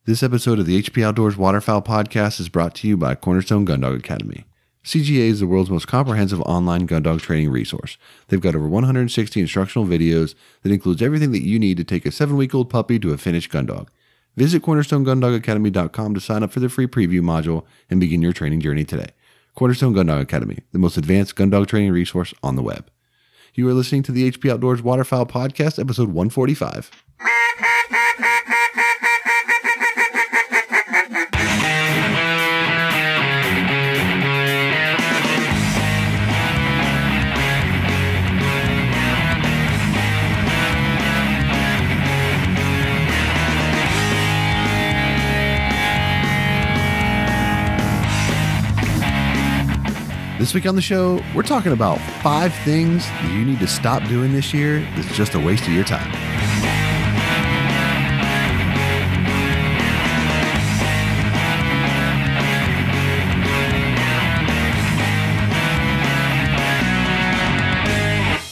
This episode of the HP Outdoors Waterfowl Podcast is brought to you by Cornerstone Gundog Academy. CGA is the world's most comprehensive online gun dog training resource. They've got over 160 instructional videos that includes everything that you need to take a 7-week-old puppy to a finished gun dog. Visit cornerstonegundogacademy.com to sign up for the free preview module and begin your training journey today. Cornerstone Gundog Academy, the most advanced gun dog training resource on the web. You are listening to the HP Outdoors Waterfowl Podcast, episode 145. This week on the show, we're talking about 5 things that you need to stop doing this year that's just a waste of your time.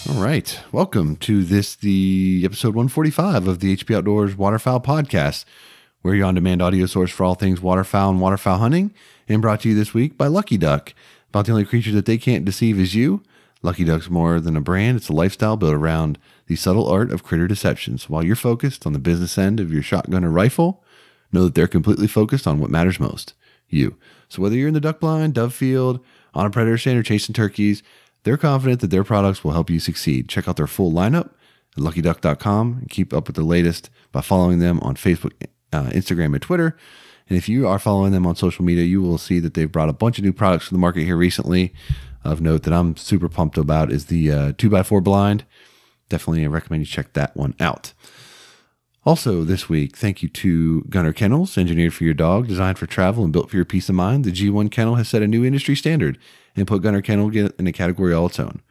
All right, welcome to the episode 145 of the HP Outdoors Waterfowl Podcast. We're your on-demand audio source for all things waterfowl and waterfowl hunting, and brought to you this week by Lucky Duck. About the only creature that they can't deceive is you. Lucky Duck's more than a brand. It's a lifestyle built around the subtle art of critter deception. So while you're focused on the business end of your shotgun or rifle, know that they're completely focused on what matters most, you. So whether you're in the duck blind, dove field, on a predator stand, or chasing turkeys, they're confident that their products will help you succeed. Check out their full lineup at luckyduck.com and keep up with the latest by following them on Facebook, Instagram, and Twitter. And if you are following them on social media, you will see that they've brought a bunch of new products to the market here recently. Of note that I'm super pumped about is the 2x4 blind. Definitely recommend you check that one out. Also this week, thank you to Gunner Kennels, engineered for your dog, designed for travel and built for your peace of mind. The G1 Kennel has set a new industry standard and put Gunner Kennel in a category all its own.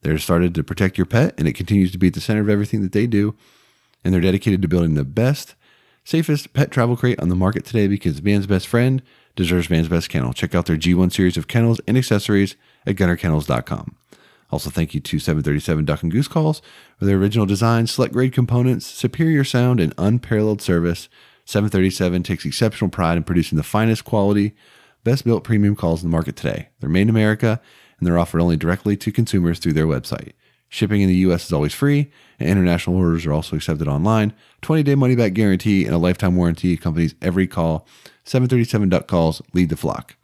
They're started to protect your pet, and it continues to be at the center of everything that they do. And they're dedicated to building the best, safest pet travel crate on the market today, because man's best friend deserves man's best kennel. Check out their G1 series of kennels and accessories at gunnerkennels.com. Also, thank you to 737 Duck and Goose Calls for their original design, select grade components, superior sound, and unparalleled service. 737 takes exceptional pride in producing the finest quality, best built premium calls in the market today. They're made in America, and they're offered only directly to consumers through their website. Shipping in the U.S. is always free, and international orders are also accepted online. 20-day money-back guarantee and a lifetime warranty accompanies every call. 737 Duck Calls lead the flock.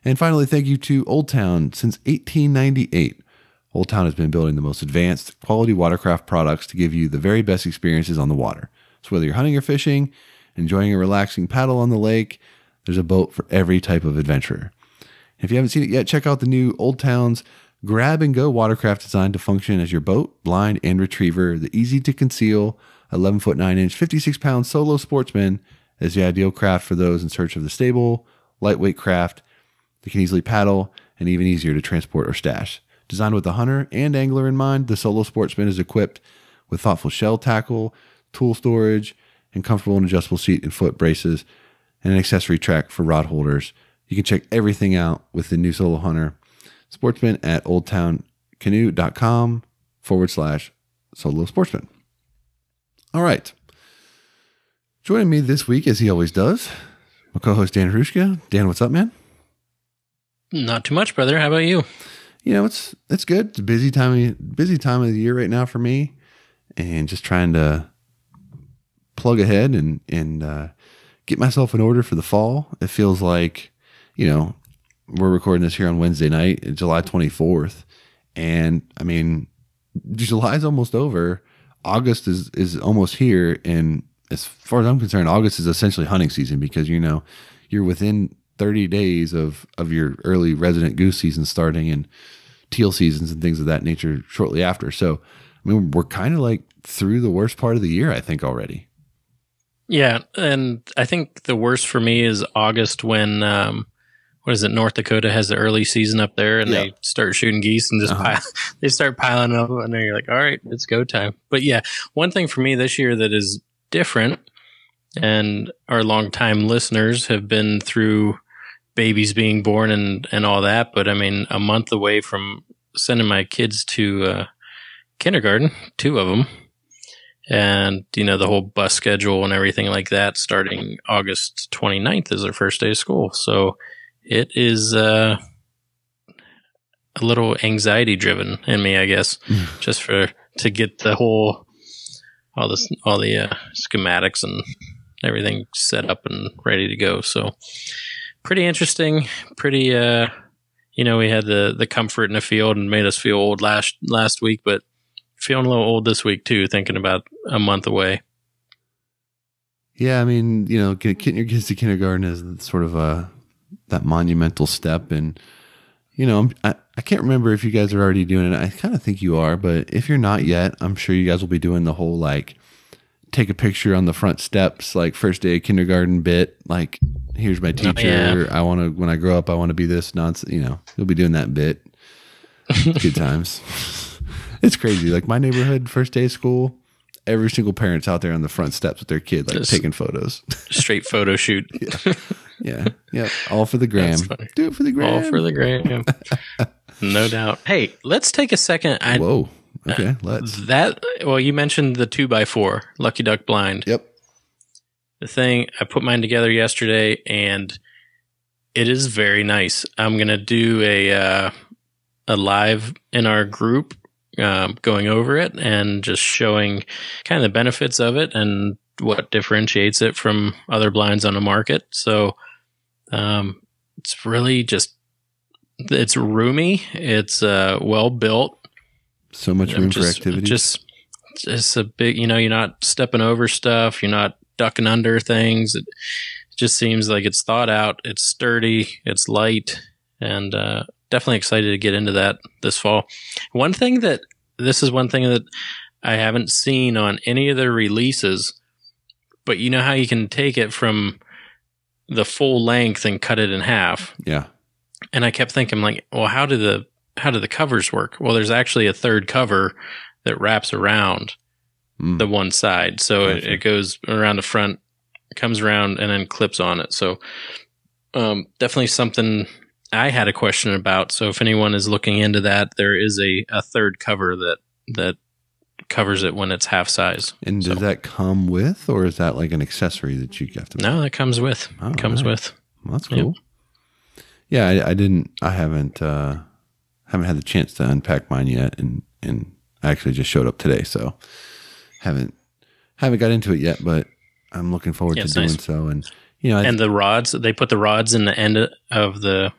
And finally, thank you to Old Town. Since 1898, Old Town has been building the most advanced quality watercraft products to give you the very best experiences on the water. So whether you're hunting or fishing, enjoying a relaxing paddle on the lake, there's a boat for every type of adventurer. If you haven't seen it yet, check out the new Old Town's Grab and Go watercraft designed to function as your boat, blind, and retriever. The easy to conceal 11-foot 9-inch, 56-pound solo sportsman is the ideal craft for those in search of the stable, lightweight craft that can easily paddle and even easier to transport or stash. Designed with the hunter and angler in mind, the solo sportsman is equipped with thoughtful shell tackle, tool storage, and comfortable and adjustable seat and foot braces, and an accessory track for rod holders. You can check everything out with the new Solo Hunter Sportsman at oldtowncanoe.com/solo sportsman. All right. Joining me this week, as he always does, my co-host Dan Hrushka. Dan, what's up, man? Not too much, brother. How about you? You know, it's good. It's a busy time of the year right now for me, and just trying to plug ahead and get myself in order for the fall. It feels like, we're recording this here on Wednesday night, July 24th. And I mean, July's almost over. August is almost here. And as far as I'm concerned, August is essentially hunting season, because, you're within 30 days of your early resident goose season starting, and teal seasons and things of that nature shortly after. So, I mean, we're kind of like through the worst part of the year, I think, already. Yeah. And I think the worst for me is August, when, North Dakota has the early season up there, and they start shooting geese and just they start piling up, and then you're like, all right, it's go time. But yeah, one thing for me this year that is different, and our longtime listeners have been through babies being born and all that. But I mean, a month away from sending my kids to kindergarten, 2 of them. And, the whole bus schedule and everything like that, starting August 29th is their first day of school. So it is a little anxiety driven in me, I guess, just to get all the schematics and everything set up and ready to go. So pretty interesting. Pretty, we had the comfort in the field and made us feel old last week, but feeling a little old this week too, thinking about a month away. Yeah. I mean, getting your kids to kindergarten is sort of that monumental step. And, I can't remember if you guys are already doing it. I kind of think you are, but if you're not yet, I'm sure you guys will be doing the whole, take a picture on the front steps, first day of kindergarten bit. Here's my teacher. I want to, when I grow up, I want to be this nonsense. You'll be doing that bit. Good times. It's crazy. My neighborhood, first day of school, every single parent's out there on the front steps with their kid, taking photos. Straight photo shoot. Yeah. All for the gram. Do it for the gram. All for the gram. No doubt. Hey, let's take a second. Whoa. Okay, let's. You mentioned the 2x4 Lucky Duck blind. Yep. The thing, I put mine together yesterday, and it is very nice. I'm going to do a live in our group, going over it and just showing kind of the benefits of it and what differentiates it from other blinds on the market. So it's really it's roomy. It's well built. So much room for activity. Just a big, you're not stepping over stuff. You're not ducking under things. It just seems like it's thought out. It's sturdy. It's light, and definitely excited to get into that this fall. This is one thing that I haven't seen on any of the releases, but you know how you can take it from the full length and cut it in half. Yeah. And I kept thinking, well, how do the covers work? Well, there's actually a third cover that wraps around the one side. So it goes around the front, comes around, and then clips on it. So definitely something I had a question about. So if anyone is looking into that, there is a third cover that covers it when it's half size. And does that come with, or is that an accessory that you have to make? No, that comes with. Oh, with. Well, that's cool. Yep. Yeah, I haven't had the chance to unpack mine yet, and I actually just showed up today, so haven't got into it yet, but I'm looking forward to doing so. And and the rods, they put the rods in the end of the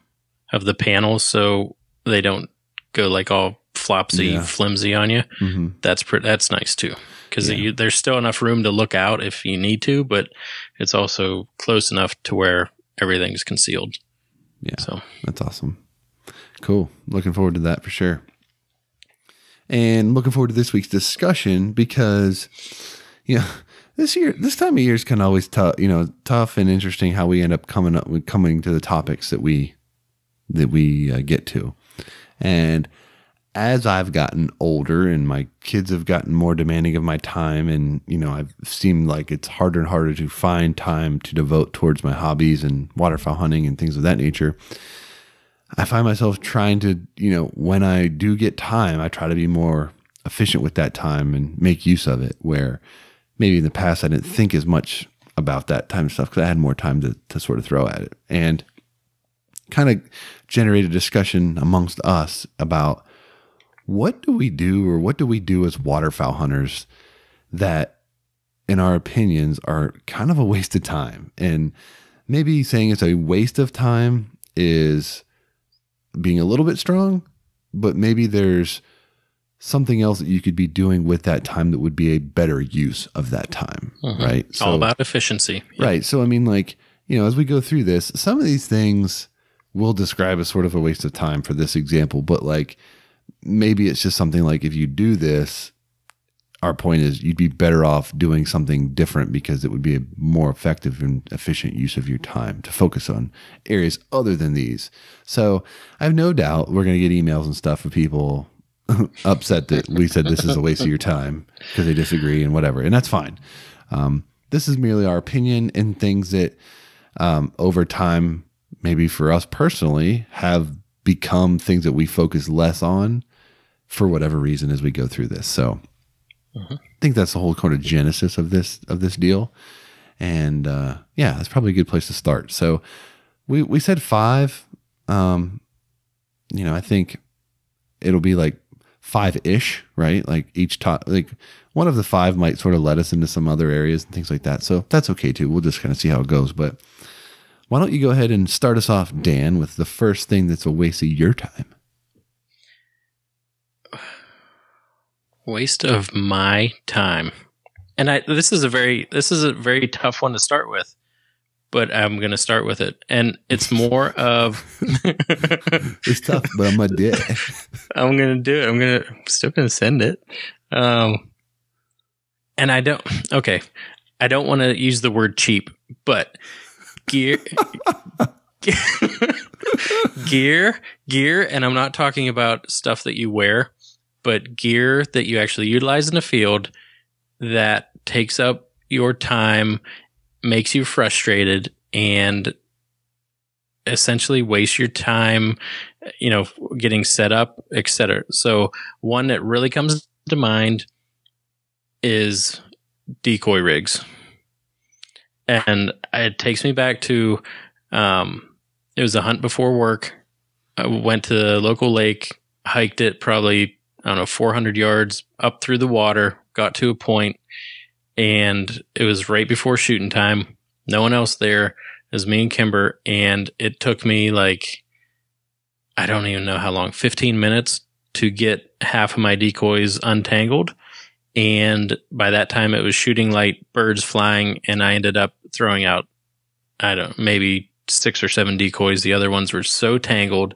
panels so they don't go all flopsy, flimsy on you. Mm-hmm. That's nice too, because there's still enough room to look out if you need to, but it's also close enough to where everything's concealed. Yeah, so that's awesome. Cool. Looking forward to that for sure. And looking forward to this week's discussion because, this time of year is kind of always tough and interesting how we end up coming to the topics that we get to. And as I've gotten older and my kids have gotten more demanding of my time, and, I've seemed like it's harder and harder to find time to devote towards my hobbies and waterfowl hunting and things of that nature, I find myself trying to, when I do get time, I try to be more efficient with that time and make use of it, where maybe in the past I didn't think as much about that time stuff because I had more time to sort of throw at it, and kind of generate a discussion amongst us about what do we do as waterfowl hunters that, in our opinions, are kind of a waste of time. And maybe saying it's a waste of time is being a little bit strong, but maybe there's something else that you could be doing with that time that would be a better use of that time, right? So, all about efficiency. Yep. Right. So, I mean, as we go through this, some of these things we'll describe as sort of a waste of time for this example, but maybe it's just something if you do this, our point is you'd be better off doing something different because it would be a more effective and efficient use of your time to focus on areas other than these. So I have no doubt we're going to get emails and stuff of people upset that we said this is a waste of your time because they disagree and whatever. And that's fine. This is merely our opinion and things that over time, maybe for us personally, have become things that we focus less on for whatever reason as we go through this. So I think that's the whole kind of genesis of this deal. And yeah, that's probably a good place to start. So we said 5. I think it'll be like 5-ish, right? Like each top, like one of the 5 might sort of let us into some other areas and things like that. So that's okay too. We'll just kind of see how it goes. But why don't you go ahead and start us off, Dan, with the first thing that's a waste of your time? Waste of my time. And this is a very tough one to start with, but I'm going to start with it. And it's more of it's tough, but I'm going to do it. I'm going to do it. I'm still going to send it. And I don't want to use the word cheap, but gear, and I'm not talking about stuff that you wear, but gear that you actually utilize in the field that takes up your time, makes you frustrated, and essentially wastes your time, getting set up, etc. So one that really comes to mind is decoy rigs. And it takes me back to, it was a hunt before work. I went to the local lake, hiked it probably, 400 yards up through the water, got to a point, and it was right before shooting time. No one else there. It was me and Kimber, and it took me I don't even know how long, 15 minutes to get half of my decoys untangled. And by that time it was shooting light, birds flying, and I ended up throwing out, maybe 6 or 7 decoys. The other ones were so tangled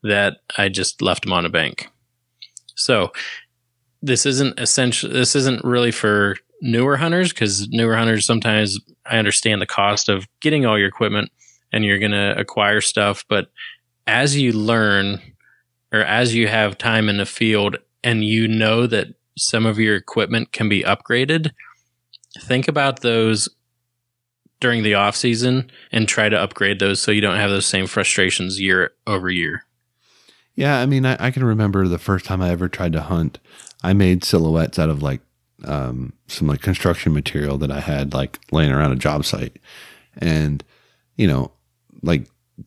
that I just left them on a bank. So this isn't really for newer hunters, because newer hunters, sometimes I understand the cost of getting all your equipment and you're going to acquire stuff. But as you learn, or as you have time in the field and that some of your equipment can be upgraded, think about those during the off season and try to upgrade those so you don't have those same frustrations year over year. Yeah, I mean, I can remember the first time I ever tried to hunt. I made silhouettes out of some construction material that I had laying around a job site. And,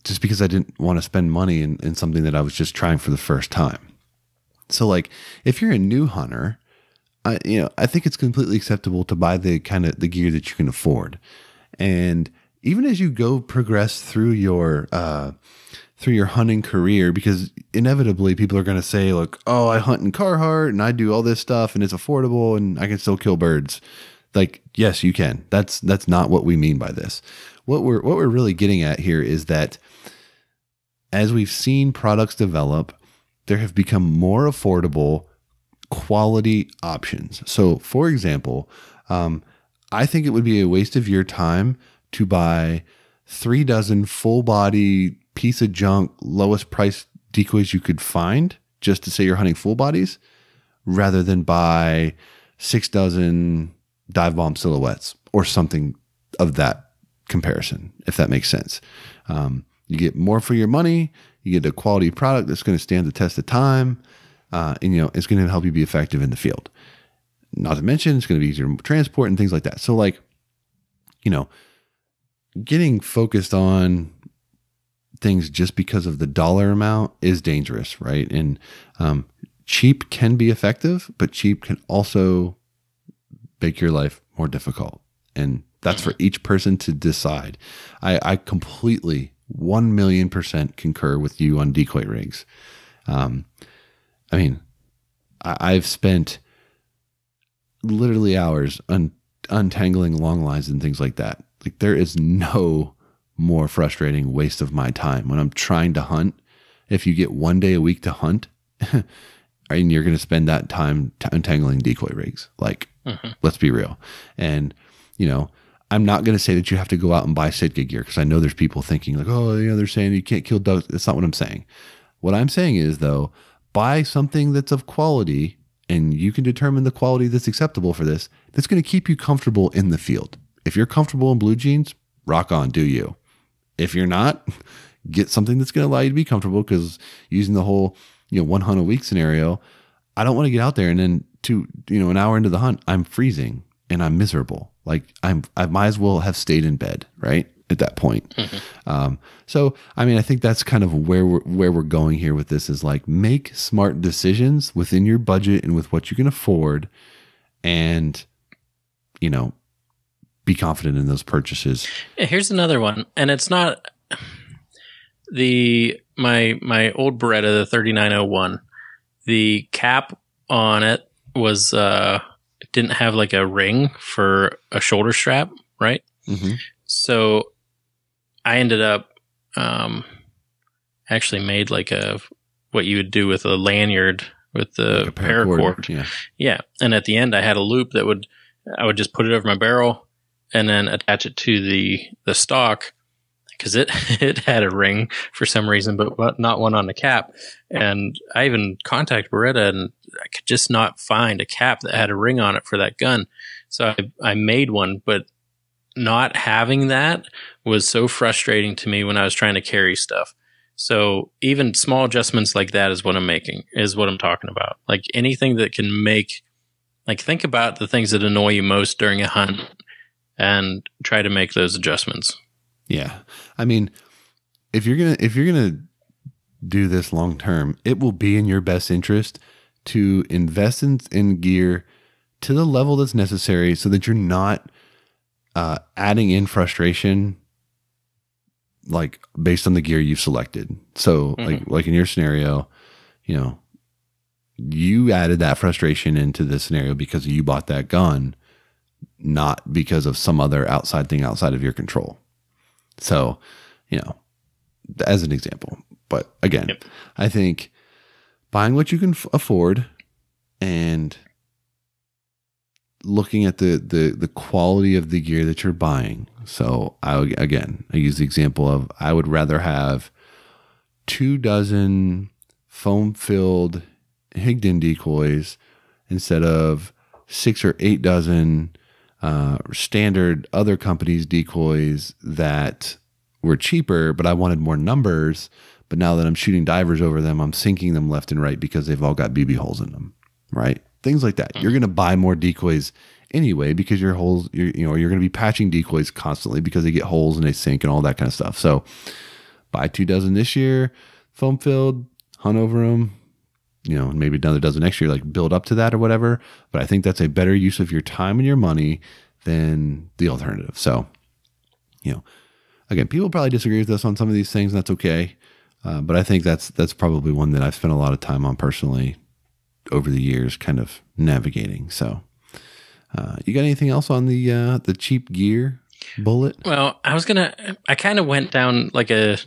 just because I didn't want to spend money in something that I was just trying for the first time. So if you're a new hunter, I think it's completely acceptable to buy the gear that you can afford. And even as you progress through your hunting career, because inevitably people are going to say, look, oh, I hunt in Carhartt and I do all this stuff and it's affordable and I can still kill birds. Yes, you can. That's not what we mean by this. What we're really getting at here is that as we've seen products develop, there have become more affordable quality options. So for example, I think it would be a waste of your time to buy 3 dozen full body piece of junk, lowest price decoys you could find, just to say you're hunting full bodies, rather than buy 6 dozen dive bomb silhouettes or something of that comparison, if that makes sense. You get more for your money. You get a quality product that's going to stand the test of time. And it's going to help you be effective in the field. Not to mention, it's going to be easier to transport and things like that. So getting focused on things just because of the dollar amount is dangerous, right? And cheap can be effective, but cheap can also make your life more difficult. And that's for each person to decide. I completely 1,000,000% concur with you on decoy rigs. I've spent literally hours untangling long lines and things like that. There is no more frustrating waste of my time when I'm trying to hunt. If you get 1 day a week to hunt and you're going to spend that time untangling decoy rigs, let's be real. And, I'm not going to say that you have to go out and buy Sitka gear, because I know there's people thinking they're saying you can't kill ducks. That's not what I'm saying. What I'm saying is, though, buy something that's of quality, and you can determine the quality that's acceptable for this, that's going to keep you comfortable in the field. If you're comfortable in blue jeans, rock on, do you. If you're not, get something that's going to allow you to be comfortable, because using the whole 1 hunt a week scenario, I don't want to get out there and then an hour into the hunt, I'm freezing and I'm miserable. Like I might as well have stayed in bed, right? At that point. Mm-hmm. So, I mean, I think that's kind of where we're going here with this is like make smart decisions within your budget and with what you can afford, and, be confident in those purchases. Here's another one. And it's not my old Beretta, the 3901, the cap on it was, didn't have like a ring for a shoulder strap, right? Mm-hmm. So I ended up actually made like what you would do with a lanyard with the like paracord. Yeah. And at the end, I had a loop that I would just put it over my barrel and then attach it to the stock, because it had a ring for some reason, but not one on the cap. And I even contacted Beretta, and I could just not find a cap that had a ring on it for that gun. So I made one, but not having that was so frustrating to me when I was trying to carry stuff. So even small adjustments like that is what I'm talking about. Like anything that can think about the things that annoy you most during a hunt and try to make those adjustments. Yeah. I mean, if you're going to do this long term, it will be in your best interest to invest in gear to the level that's necessary so that you're not adding in frustration, like based on the gear you've selected. So like in your scenario, you added that frustration into the scenario because you bought that gun, not because of some other outside thing outside of your control. So, as an example, but again, I think buying what you can afford and looking at the quality of the gear that you're buying. So I use the example of, I would rather have 24 foam filled Higdon decoys instead of 6 or 8 dozen standard other companies' decoys that were cheaper, but I wanted more numbers. But now that I'm shooting divers over them, I'm sinking them left and right because they've all got BB holes in them, right? Things like that. You're going to buy more decoys anyway because you're going to be patching decoys constantly because they get holes and they sink and all that kind of stuff. So buy 24 this year, foam filled, hunt over them, maybe another dozen next year, like build up to that or whatever. But I think that's a better use of your time and your money than the alternative. So, again, people probably disagree with us on some of these things, and that's okay. But I think that's probably one that I've spent a lot of time on personally over the years, kind of navigating. So, you got anything else on the cheap gear bullet? Well, I kind of went down like a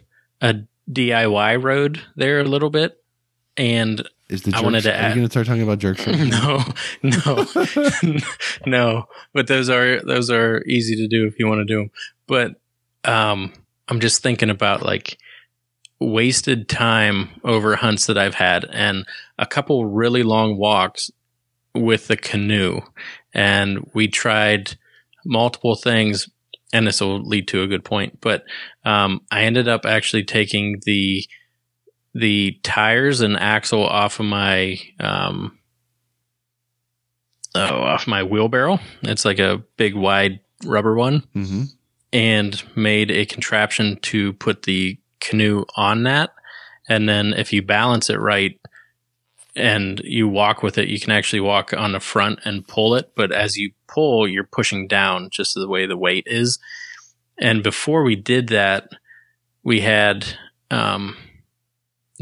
DIY road there a little bit, and I wanted to add. Are you going to start talking about jerk strips? No. But those are easy to do if you want to do them. But I'm just thinking about like wasted time over hunts that I've had, and a couple really long walks with the canoe, and we tried multiple things, and this will lead to a good point. But I ended up actually taking the tires and axle off of my wheelbarrow. It's like a big wide rubber one, and made a contraption to put the canoe on that. And then if you balance it right and you walk with it, you can actually walk on the front and pull it. But as you pull, you're pushing down just the way the weight is. And before we did that, we had the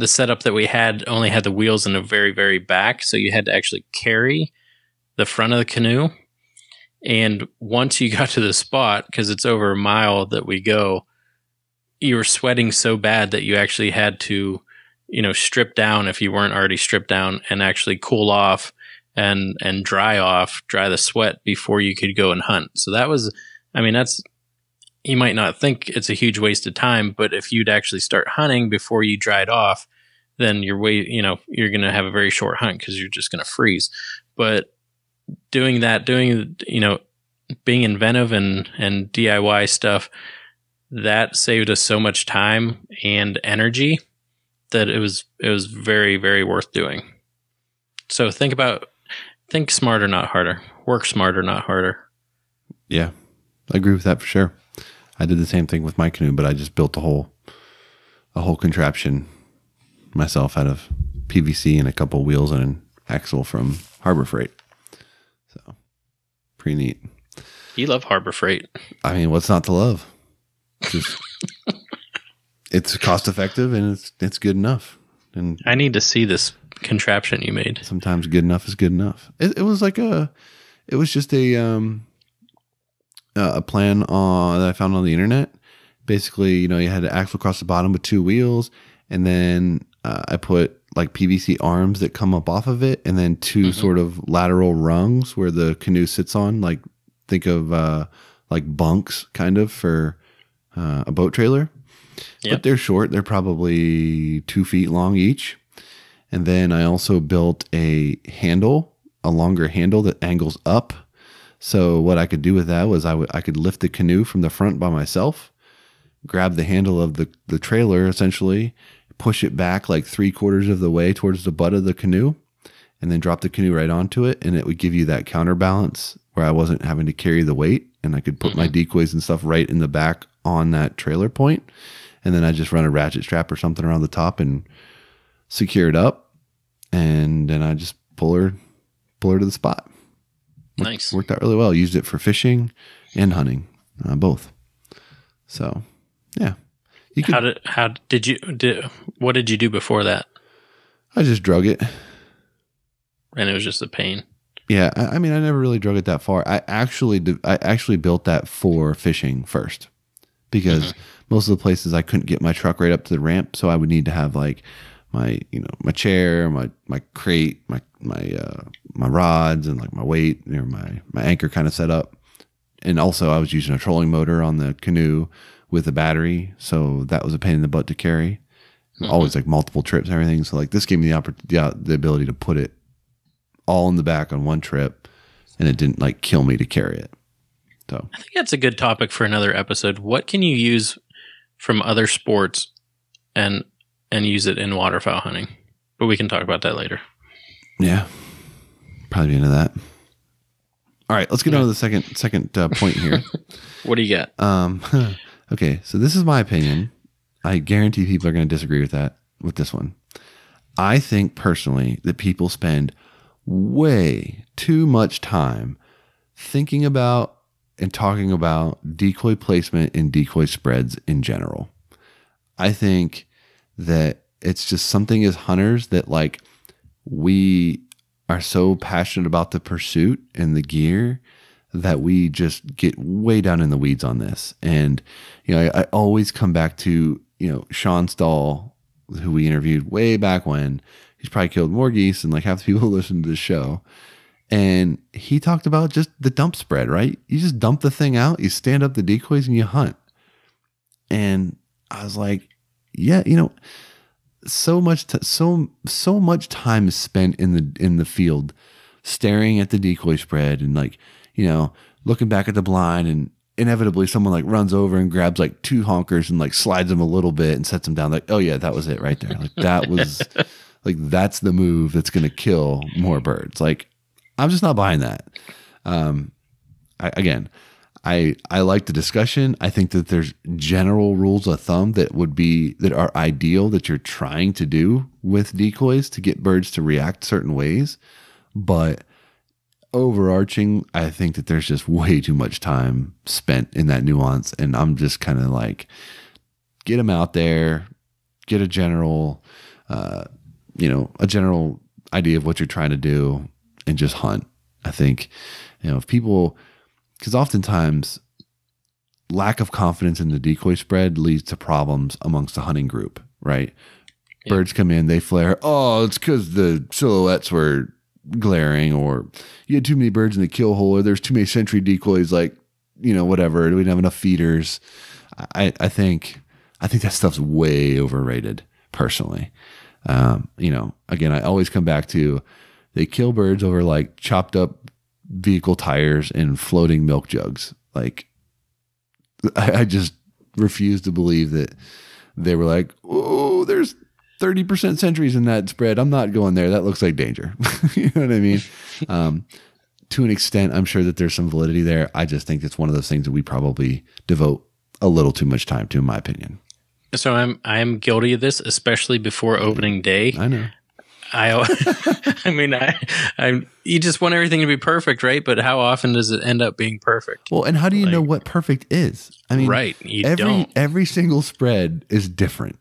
setup that we had only had the wheels in the very, very back. So you had to actually carry the front of the canoe. And once you got to the spot, because it's over a mile that we go, you were sweating so bad that you actually had to, strip down if you weren't already stripped down, and actually cool off and dry the sweat before you could go and hunt. So that was, you might not think it's a huge waste of time, but if you'd actually start hunting before you dried off, then you're going to have a very short hunt because you're just going to freeze. But being inventive and DIY stuff, that saved us so much time and energy that it was very, very worth doing. So think about Think smarter, not harder. Work smarter, not harder. Yeah, I agree with that for sure. I did the same thing with my canoe, but I just built a whole contraption myself out of PVC and a couple wheels and an axle from Harbor Freight. So pretty neat. You love Harbor Freight. I mean, what's not to love? Just it's cost effective and it's good enough. And I need to see this contraption you made. Sometimes good enough is good enough. It was just a plan that I found on the internet. Basically, you had an axle across the bottom with two wheels, and then I put like PVC arms that come up off of it, and then two sort of lateral rungs where the canoe sits on. Like think of like bunks, kind of for a boat trailer. Yep. But they're short. They're probably 2 feet long each. And then I also built a longer handle that angles up. So what I could do with that was I could lift the canoe from the front by myself, grab the handle of the trailer, essentially, push it back like 3/4 of the way towards the butt of the canoe, and then drop the canoe right onto it. And it would give you that counterbalance where I wasn't having to carry the weight, and I could put my decoys and stuff right in the back on that trailer point. And then I just run a ratchet strap or something around the top and secure it up. And then I just pull her to the spot. Nice. Worked out really well. Used it for fishing and hunting, both. So, yeah. What did you do before that? I just drug it. And it was just a pain. Yeah. I mean, I never really drug it that far. I actually built that for fishing first, because most of the places I couldn't get my truck right up to the ramp. So I would need to have like my chair, my crate, my rods, and like my weight, my anchor kind of set up. And also I was using a trolling motor on the canoe with a battery. So that was a pain in the butt to carry. Always like multiple trips and everything. So like this gave me the ability to put it all in the back on one trip, and it didn't like kill me to carry it. So I think that's a good topic for another episode. What can you use from other sports and use it in waterfowl hunting? But we can talk about that later. Yeah, probably be into that. All right, let's get on to the second point here. What do you got? Okay, so this is my opinion. I guarantee people are going to disagree with this one. I think personally that people spend way too much time thinking about and talking about decoy placement and decoy spreads in general. I think that it's just something as hunters that like we are so passionate about the pursuit and the gear that we just get way down in the weeds on this. And, I always come back to, Sean Stahl, who we interviewed way back when. He's probably killed more geese than like half the people who listen to the show. And he talked about just the dump spread, right? You just dump the thing out, you stand up the decoys, and you hunt. And I was like, yeah, so much time is spent in the field staring at the decoy spread and like, looking back at the blind, and inevitably someone like runs over and grabs like two honkers and like slides them a little bit and sets them down. Like, oh yeah, that was it right there. Like that was like, that's the move that's going to kill more birds. Like, I'm just not buying that. I like the discussion. I think that there's general rules of thumb that are ideal that you're trying to do with decoys to get birds to react certain ways. But overarching, I think that there's just way too much time spent in that nuance. And I'm just kind of like, get them out there, get a general, a general idea of what you're trying to do, and just hunt. I think, if people, because oftentimes lack of confidence in the decoy spread leads to problems amongst the hunting group, right? Yeah. Birds come in, they flare. Oh, it's because the silhouettes were glaring, or you had too many birds in the kill hole, or there's too many sentry decoys, like, whatever. We didn't have enough feeders. I think that stuff's way overrated, personally. Again, I always come back to, they kill birds over like chopped up vehicle tires and floating milk jugs. Like, I just refuse to believe that they were like, oh, there's 30% centuries in that spread. I'm not going there. That looks like danger. You know what I mean? To an extent, I'm sure that there's some validity there. I just think it's one of those things that we probably devote a little too much time to, in my opinion. So I'm guilty of this, especially before opening day. I know. I mean, you just want everything to be perfect, right? But how often does it end up being perfect? Well, and how do you know what perfect is? I mean, right? Every single spread is different.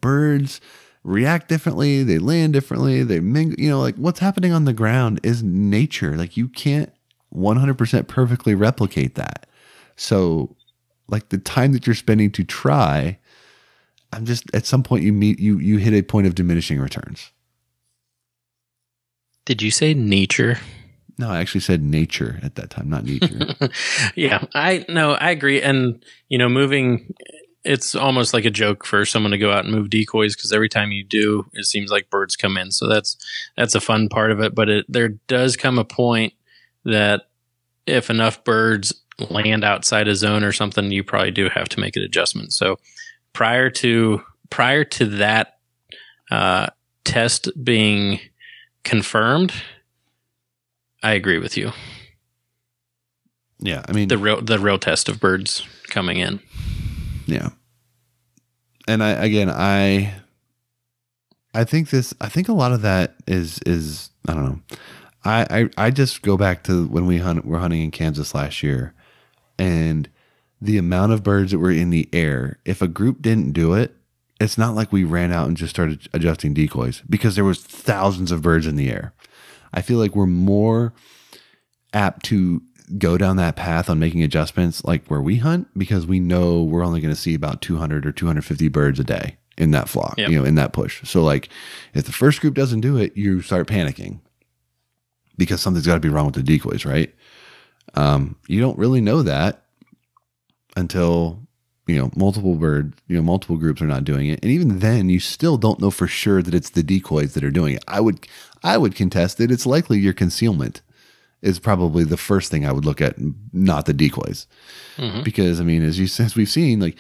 Birds react differently. They land differently. They mingle. Like what's happening on the ground is nature. Like you can't 100% perfectly replicate that. So, like the time that you're spending to try, I'm just at some point you hit a point of diminishing returns. Did you say nature? No, I actually said nature at that time, not nature. Yeah, I agree. And, moving, it's almost like a joke for someone to go out and move decoys because every time you do, it seems like birds come in. So that's a fun part of it. But there does come a point that if enough birds land outside a zone or something, you probably do have to make an adjustment. So prior to that test being confirmed, I agree with you. Yeah, I mean the real test of birds coming in. Yeah, and I think a lot of that is I don't know. I just go back to when we're hunting in Kansas last year, and the amount of birds that were in the air. If a group didn't do it, it's not like we ran out and just started adjusting decoys because there was thousands of birds in the air. I feel like we're more apt to go down that path on making adjustments like where we hunt because we know we're only going to see about 200 or 250 birds a day in that flock, yep. In that push. So like if the first group doesn't do it, you start panicking because something's got to be wrong with the decoys, right? You don't really know that until multiple groups are not doing it. And even then you still don't know for sure that it's the decoys that are doing it. I would contest that it's likely your concealment is probably the first thing I would look at, not the decoys. Mm-hmm. Because as we've seen, like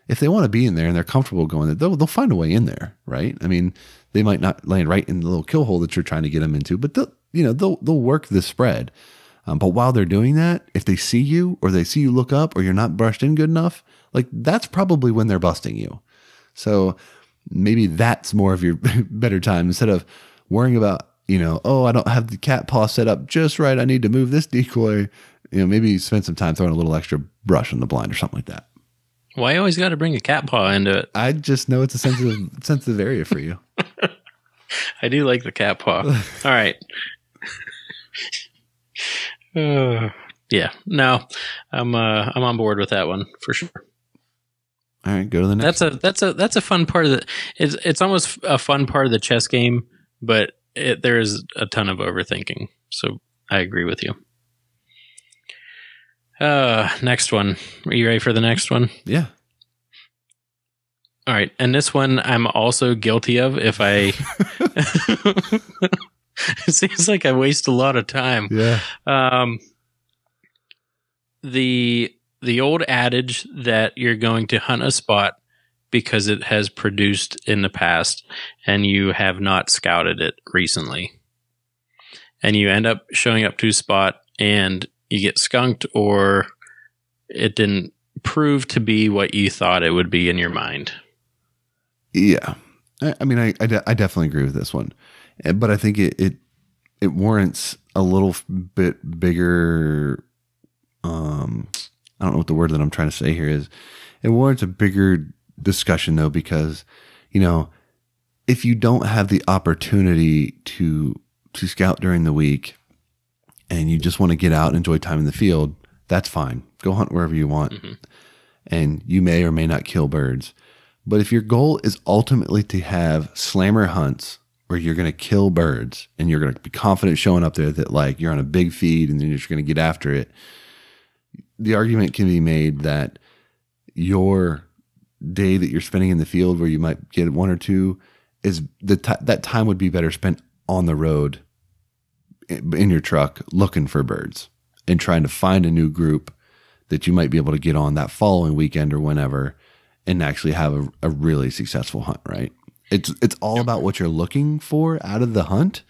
if they want to be in there and they're comfortable going there, they'll find a way in there, right? I mean, they might not land right in the little kill hole that you're trying to get them into, but they'll work the spread. But while they're doing that, if they see you or they see you look up or you're not brushed in good enough, like that's probably when they're busting you. So maybe that's more of your better time instead of worrying about, I don't have the cat paw set up just right. I need to move this decoy. Maybe spend some time throwing a little extra brush on the blind or something like that. Why you always got to bring a cat paw into it? I just know it's a sensitive area for you. I do like the cat paw. All right. Yeah, no, I'm on board with that one for sure. All right, go to the next. That's a fun part of the. It's almost a fun part of the chess game, but there is a ton of overthinking. So I agree with you. Next one. Are you ready for the next one? Yeah. All right, and this one I'm also guilty of. If I, it seems like I waste a lot of time. Yeah. The old adage that you're going to hunt a spot because it has produced in the past and you have not scouted it recently. And you end up showing up to a spot and you get skunked or it didn't prove to be what you thought it would be in your mind. Yeah. I mean, I definitely agree with this one. But I think it warrants a little bit bigger I don't know what the word that I'm trying to say here is. It warrants a bigger discussion though, because, if you don't have the opportunity to scout during the week and you just want to get out and enjoy time in the field, that's fine. Go hunt wherever you want. Mm-hmm. And you may or may not kill birds. But if your goal is ultimately to have slammer hunts where you're going to kill birds and you're going to be confident showing up there that like you're on a big feed and then you're just going to get after it, the argument can be made that your day that you're spending in the field where you might get one or two is that time would be better spent on the road in your truck looking for birds and trying to find a new group that you might be able to get on that following weekend or whenever and actually have a really successful hunt, right? It's all about what you're looking for out of the hunt.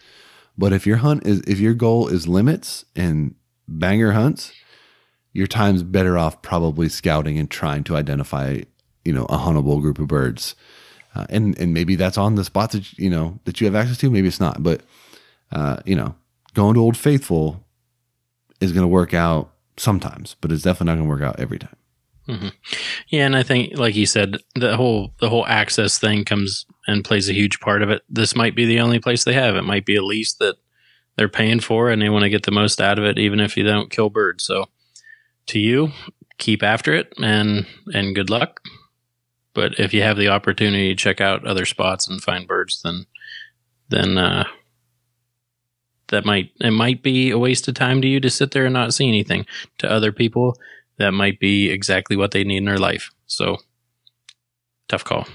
But if your goal is limits and banger hunts, your time's better off probably scouting and trying to identify, a huntable group of birds. And maybe that's on the spots that, that you have access to. Maybe it's not, but, going to Old Faithful is going to work out sometimes, but it's definitely not going to work out every time. Mm-hmm. Yeah. And I think, like you said, the whole access thing comes and plays a huge part of it. This might be the only place they have. It might be a lease that they're paying for and they want to get the most out of it, even if you don't kill birds. So to you, keep after it and good luck. But if you have the opportunity to check out other spots and find birds, then it might be a waste of time to you to sit there and not see anything. To other people, that might be exactly what they need in their life. So tough call.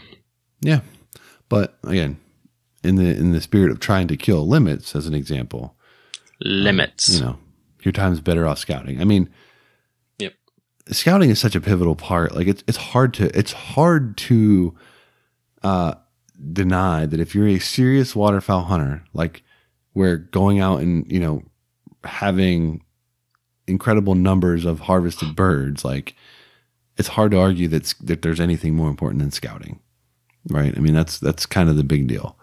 Yeah. But again, in the spirit of trying to kill limits, as an example, limits, your time's better off scouting. I mean, scouting is such a pivotal part. Like it's hard to deny that if you're a serious waterfowl hunter, like where going out and, having incredible numbers of harvested birds, like it's hard to argue that there's anything more important than scouting. Right. I mean, that's kind of the big deal.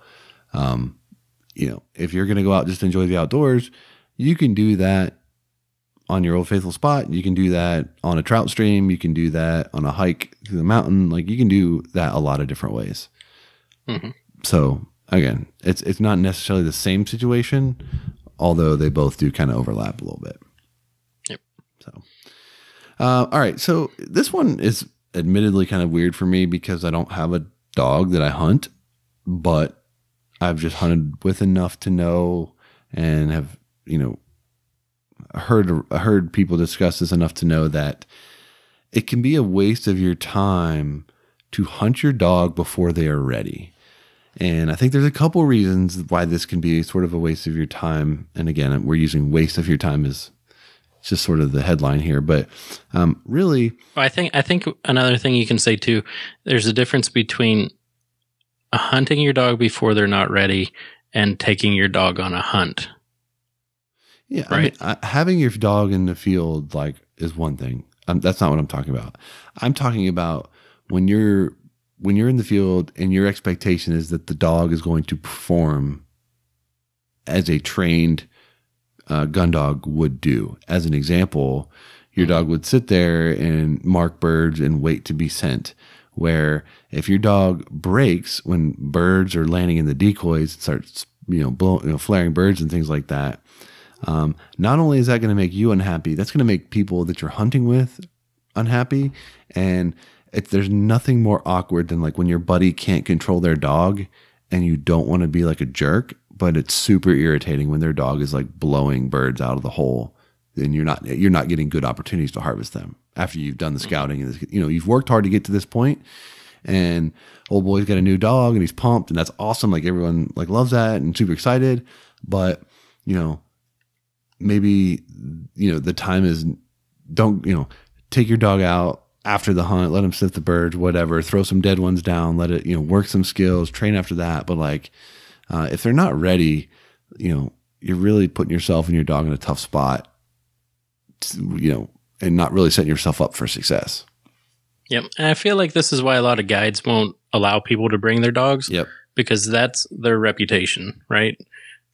If you're going to go out just to enjoy the outdoors, you can do that on your Old Faithful spot. You can do that on a trout stream. You can do that on a hike through the mountain. Like you can do that a lot of different ways. Mm-hmm. So again, it's not necessarily the same situation, although they both do kind of overlap a little bit. Yep. So, all right. So this one is admittedly kind of weird for me because I don't have a dog that I hunt, but I've just hunted with enough to know and have, heard people discuss this enough to know that it can be a waste of your time to hunt your dog before they are ready. And I think there's a couple reasons why this can be sort of a waste of your time. And again, we're using waste of your time as just sort of the headline here, but really, I think another thing you can say too, there's a difference between hunting your dog before they're not ready and taking your dog on a hunt. Yeah, right. I mean, having your dog in the field is one thing. That's not what I'm talking about. I'm talking about when you're in the field and your expectation is that the dog is going to perform as a trained gun dog would do. As an example, your dog would sit there and mark birds and wait to be sent. Where if your dog breaks when birds are landing in the decoys, it starts flaring birds and things like that. Not only is that going to make you unhappy, that's going to make people that you're hunting with unhappy. And there's nothing more awkward than like when your buddy can't control their dog and you don't want to be like a jerk, but it's super irritating when their dog is like blowing birds out of the hole. Then you're not getting good opportunities to harvest them after you've done the scouting and you've worked hard to get to this point. And old boy's got a new dog and he's pumped and that's awesome. Like everyone like loves that and super excited, but maybe, the time is don't, take your dog out after the hunt, let him sniff the birds, whatever, throw some dead ones down, let it, work some skills, train after that. But like, if they're not ready, you're really putting yourself and your dog in a tough spot, and not really setting yourself up for success. Yep. And I feel like this is why a lot of guides won't allow people to bring their dogs. Yep. Because that's their reputation, right?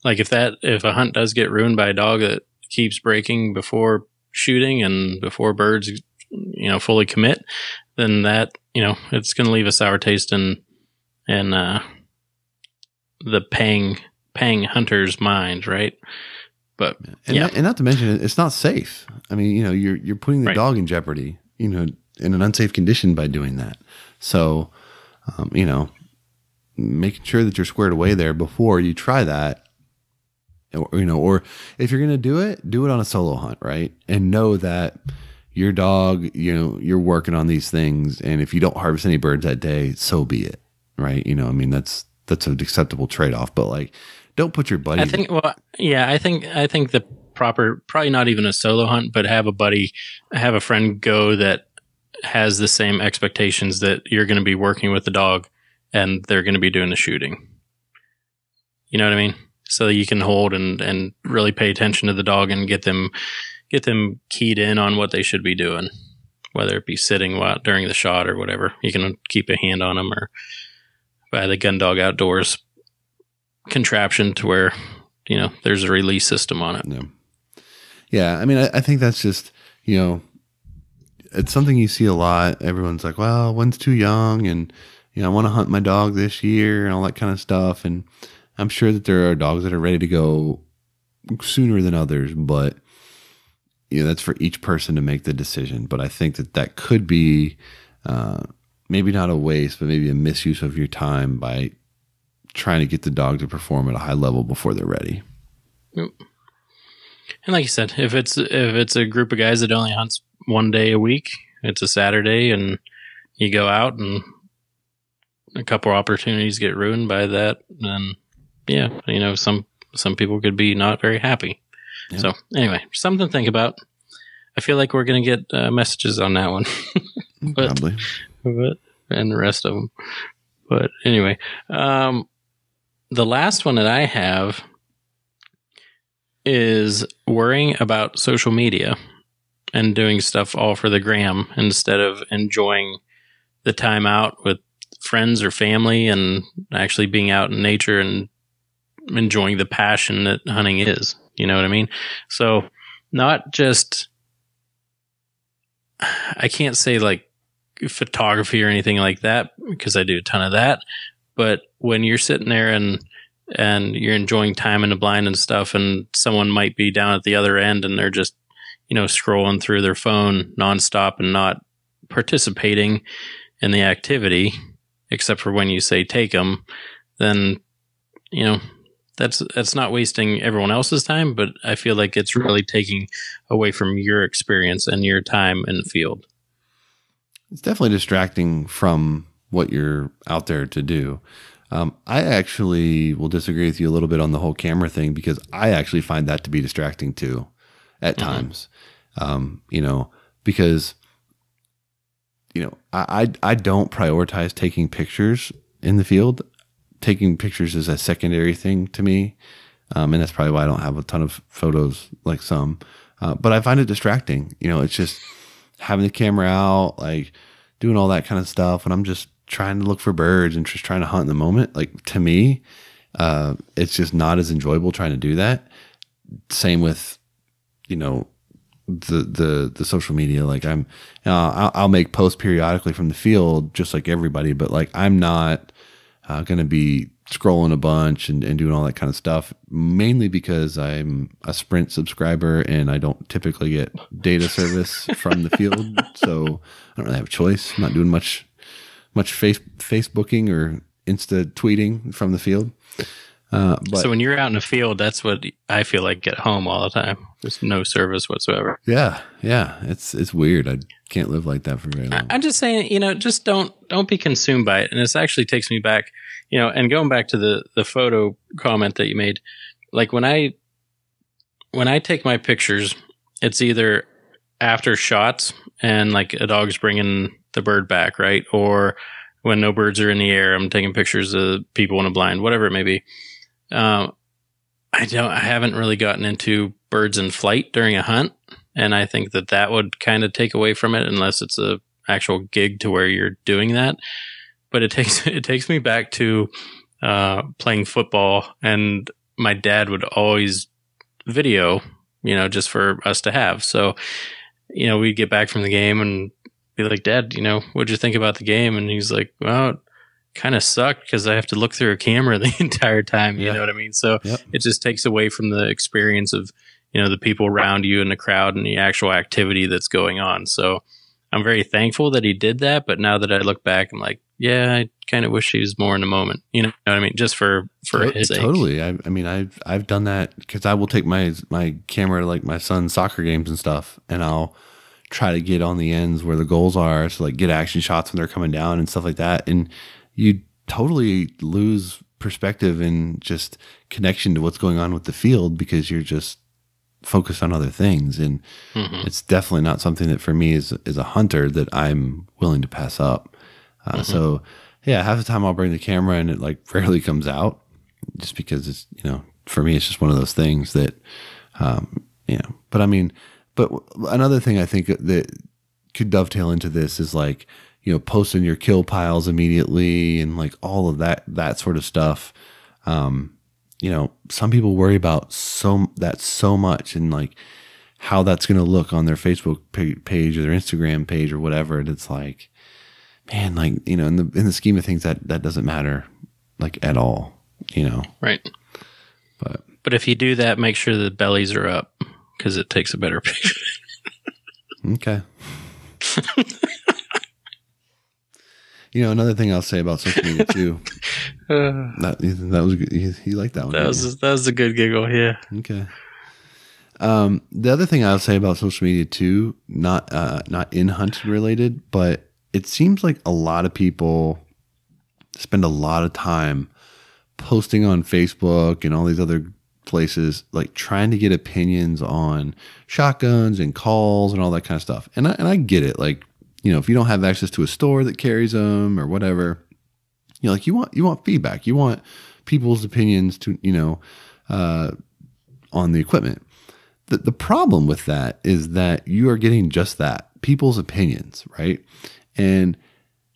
Like if a hunt does get ruined by a dog that keeps breaking before shooting and before birds, fully commit, then that, it's going to leave a sour taste in the paying hunter's mind, right? But and not to mention it's not safe. I mean, you're putting the dog in jeopardy, in an unsafe condition by doing that. So, making sure that you're squared away there before you try that. Or if you're going to do it on a solo hunt, right? And know that your dog, you're working on these things. And if you don't harvest any birds that day, so be it. Right. That's an acceptable trade-off, but like, don't put your buddy. I think the proper, probably not even a solo hunt, but have a friend go that has the same expectations that you're going to be working with the dog and they're going to be doing the shooting. You know what I mean? So you can hold and really pay attention to the dog and get them keyed in on what they should be doing, whether it be sitting during the shot or whatever. You can keep a hand on them, or buy the Gun Dog Outdoors contraption to where, there's a release system on it. Yeah. I mean, I think that's just, it's something you see a lot. Everyone's like, well, one's too young, and, I want to hunt my dog this year and all that kind of stuff. And I'm sure that there are dogs that are ready to go sooner than others, but that's for each person to make the decision. But I think that could be maybe not a waste, but maybe a misuse of your time by trying to get the dog to perform at a high level before they're ready. Yep. And like you said, if it's a group of guys that only hunts one day a week, it's a Saturday, and you go out and a couple opportunities get ruined by that, then some people could be not very happy. Yeah. So anyway, something to think about. I feel like we're going to get messages on that one. Probably. And the rest of them. But anyway, the last one that I have is worrying about social media and doing stuff all for the gram instead of enjoying the time out with friends or family and actually being out in nature and enjoying the passion that hunting is. You know what I mean? So not just, I can't say like photography or anything like that, because I do a ton of that. But when you're sitting there and you're enjoying time in the blind and stuff, and someone might be down at the other end and they're just, scrolling through their phone nonstop and not participating in the activity, except for when you say take them, then, that's not wasting everyone else's time, but I feel like it's really taking away from your experience and your time in the field. It's definitely distracting from what you're out there to do. I actually will disagree with you a little bit on the whole camera thing, because I actually find that to be distracting too at times. Because, I don't prioritize taking pictures in the field. Taking pictures is a secondary thing to me. And that's probably why I don't have a ton of photos like some. But I find it distracting. It's just having the camera out, like doing all that kind of stuff. And I'm just trying to look for birds and just trying to hunt in the moment. Like, to me, it's just not as enjoyable trying to do that. Same with, the social media. Like I'll make posts periodically from the field just like everybody, but like I'm not going to be scrolling a bunch and doing all that kind of stuff, mainly because I'm a Sprint subscriber and I don't typically get data service from the field. So I don't really have a choice. I'm not doing much Facebooking or Insta tweeting from the field. But so when you're out in the field, that's what I feel like at home all the time. There's no service whatsoever. Yeah. It's weird. I can't live like that for very long. I'm just saying, just don't be consumed by it. And this actually takes me back, and going back to the photo comment that you made, like when I take my pictures, it's either after shots and like a dog's bringing the bird back, right? Or when no birds are in the air, I'm taking pictures of people in a blind, whatever it may be. I haven't really gotten into birds in flight during a hunt. And I think that would kind of take away from it, unless it's a actual gig to where you're doing that. But it takes me back to, playing football, and my dad would always video, just for us to have. So, we'd get back from the game and be like, Dad, what'd you think about the game? And he's like, well, it kind of sucked because I have to look through a camera the entire time. You know what I mean? So It just takes away from the experience of, the people around you and the crowd and the actual activity that's going on. So I'm very thankful that he did that. But now that I look back, I'm like, yeah, I kind of wish he was more in the moment. You know what I mean? Just for his sake. Totally. I've done that because I will take my camera to like my son's soccer games and stuff, and I'll try to get on the ends where the goals are, so like get action shots when they're coming down and stuff like that. And you totally lose perspective and just connection to what's going on with the field because you're just focused on other things. And it's definitely not something that for me is a hunter that I'm willing to pass up. So yeah, half the time I'll bring the camera and it like rarely comes out just because it's, for me, it's just one of those things that, but I mean, but another thing I think that could dovetail into this is like, posting your kill piles immediately and like all of that sort of stuff. Some people worry about so much and like how that's going to look on their Facebook page or their Instagram page or whatever. And it's like, man, like, in the scheme of things that doesn't matter like at all, Right. But if you do that, make sure the bellies are up because it takes a better picture. Okay. Another thing I'll say about social media too. That was good. You liked that one. That was a good giggle. Yeah. Okay. The other thing I'll say about social media too, not in hunting related, but it seems like a lot of people spend a lot of time posting on Facebook and all these other places, like trying to get opinions on shotguns and calls and all that kind of stuff. And I get it. Like, if you don't have access to a store that carries them or whatever, like you want feedback, you want people's opinions to, on the equipment. The problem with that is that you are getting just that, people's opinions, right? And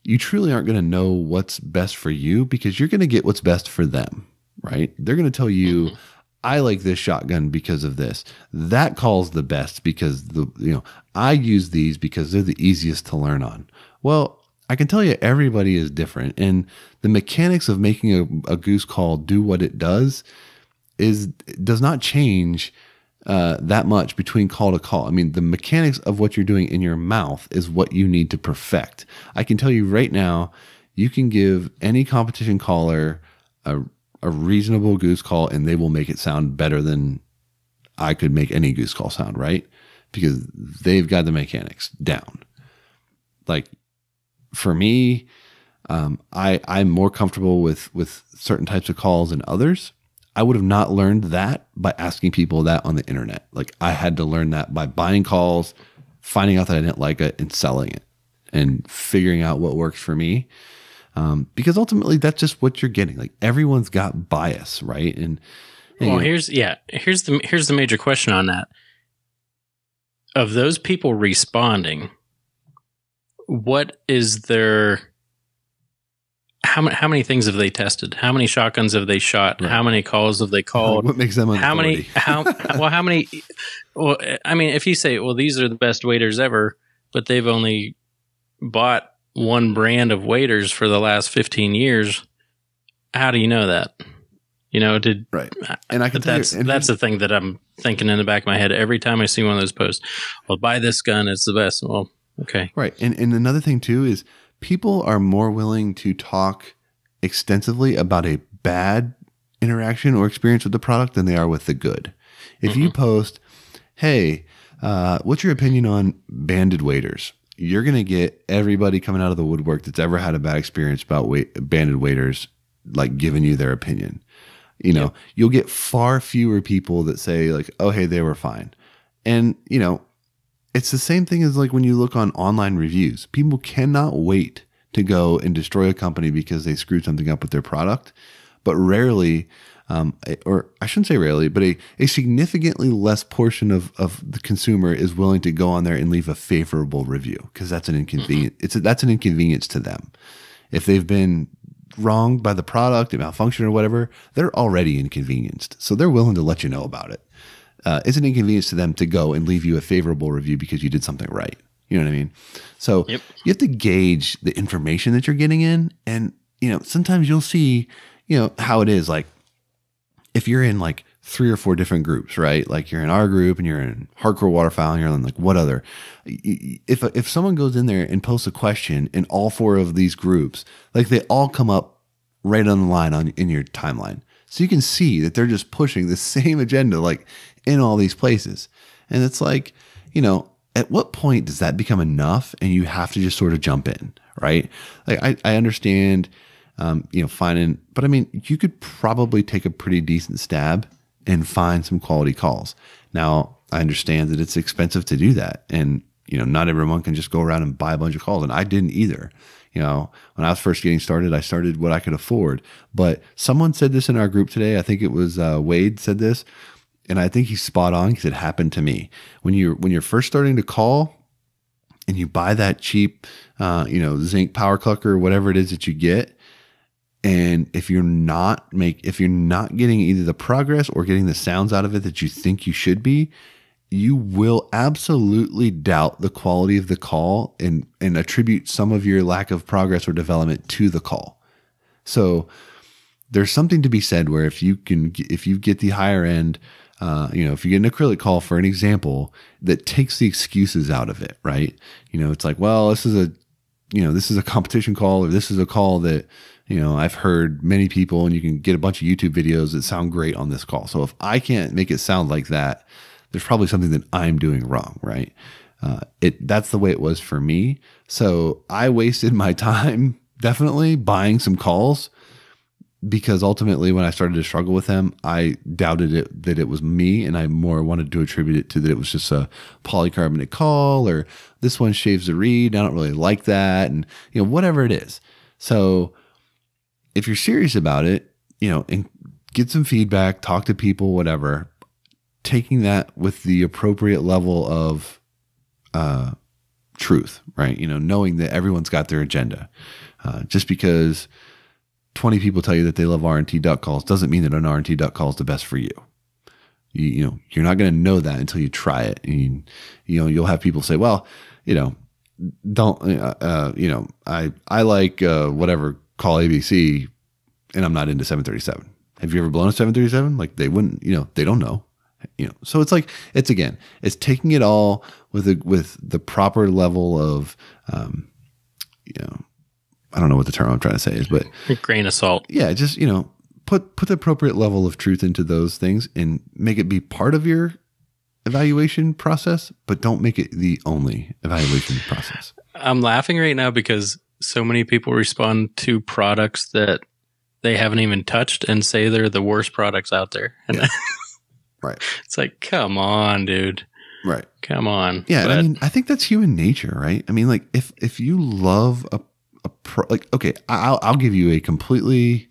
you truly aren't going to know what's best for you because you're going to get what's best for them, right? They're going to tell you, I like this shotgun because of this. That call's the best because I use these because they're the easiest to learn on. Well, I can tell you everybody is different, and the mechanics of making a goose call do what it does does not change that much between call to call. I mean, the mechanics of what you're doing in your mouth is what you need to perfect. I can tell you right now, you can give any competition caller a reasonable goose call and they will make it sound better than I could make any goose call sound, right? Because they've got the mechanics down. Like for me, I'm more comfortable with certain types of calls than others. I would have not learned that by asking people that on the internet. Like I had to learn that by buying calls, finding out that I didn't like it and selling it and figuring out what works for me. Because ultimately that's just what you're getting. Like everyone's got bias, right? And well, here's the major question on that. Of those people responding, what is their how many things have they tested? How many shotguns have they shot? Right. How many calls have they called? What makes them an authority? How many? Well, I mean, if you say, well, these are the best waders ever, but they've only bought one brand of waders for the last 15 years, how do you know that? Right. And I can tell that's the thing that I'm thinking in the back of my head every time I see one of those posts. Well, buy this gun, it's the best. Well, okay. Right. And another thing too is people are more willing to talk extensively about a bad interaction or experience with the product than they are with the good. If you post, hey, what's your opinion on banded waders? You're going to get everybody coming out of the woodwork that's ever had a bad experience about banded waders, like giving you their opinion. You'll get far fewer people that say like, oh, hey, they were fine. And, it's the same thing as like when you look on online reviews. People cannot wait to go and destroy a company because they screwed something up with their product. But rarely, or I shouldn't say rarely, but a significantly less portion of the consumer is willing to go on there and leave a favorable review because that's an inconvenience. That's an inconvenience to them. If they've been wronged by the product, it malfunctioned or whatever, they're already inconvenienced. So they're willing to let you know about it. It's an inconvenience to them to go and leave you a favorable review because you did something right. You know what I mean? So You have to gauge the information that you're getting in. And, sometimes you'll see, how it is. Like if you're in like 3 or 4 different groups, right? Like you're in our group and you're in hardcore waterfowl and you're in like what other, if someone goes in there and posts a question in all 4 of these groups, like they all come up right on the line in your timeline. So you can see that they're just pushing the same agenda, like in all these places. And it's like, at what point does that become enough and you have to just sort of jump in, right? Like I understand, finding, but I mean, you could probably take a pretty decent stab and find some quality calls. Now, I understand that it's expensive to do that. And, not everyone can just go around and buy a bunch of calls. And I didn't either. When I was first getting started, I started what I could afford. But someone said this in our group today. I think it was Wade said this, and I think he's spot on because it happened to me. When you're first starting to call and you buy that cheap, zinc power clucker or whatever it is that you get, and if you're not getting either the progress or getting the sounds out of it that you think you should be, you will absolutely doubt the quality of the call and attribute some of your lack of progress or development to the call. So there's something to be said where if you get the higher end, if you get an acrylic call, for an example, that takes the excuses out of it, right? It's like, well, this is a competition call, or this is a call that, I've heard many people, and you can get a bunch of YouTube videos that sound great on this call. So if I can't make it sound like that, there's probably something that I'm doing wrong, right? That's the way it was for me. So I wasted my time definitely buying some calls, because ultimately when I started to struggle with them, I doubted that it was me, and I more wanted to attribute it to that it was just a polycarbonate call, or this one shaves the reed. I don't really like that. And, whatever it is. So if you're serious about it, and get some feedback, talk to people, whatever, taking that with the appropriate level of truth, right? Knowing that everyone's got their agenda. Just because 20 people tell you that they love R&T duct calls doesn't mean that an R&T duct call is the best for you. You're not going to know that until you try it. And, you'll have people say, well, don't, I like whatever call ABC, and I'm not into 737. Have you ever blown a 737? Like, they wouldn't, they don't know. So it's like, it's taking it all with the proper level of, I don't know what the term I'm trying to say is, but grain of salt. Yeah. Just, put the appropriate level of truth into those things and make it be part of your evaluation process, but don't make it the only evaluation process. I'm laughing right now because so many people respond to products that they haven't even touched and say they're the worst products out there. And yeah. Right. It's like, come on, dude. Right. Come on. Yeah. But, I think that's human nature, right? Like if you love okay, I'll give you a completely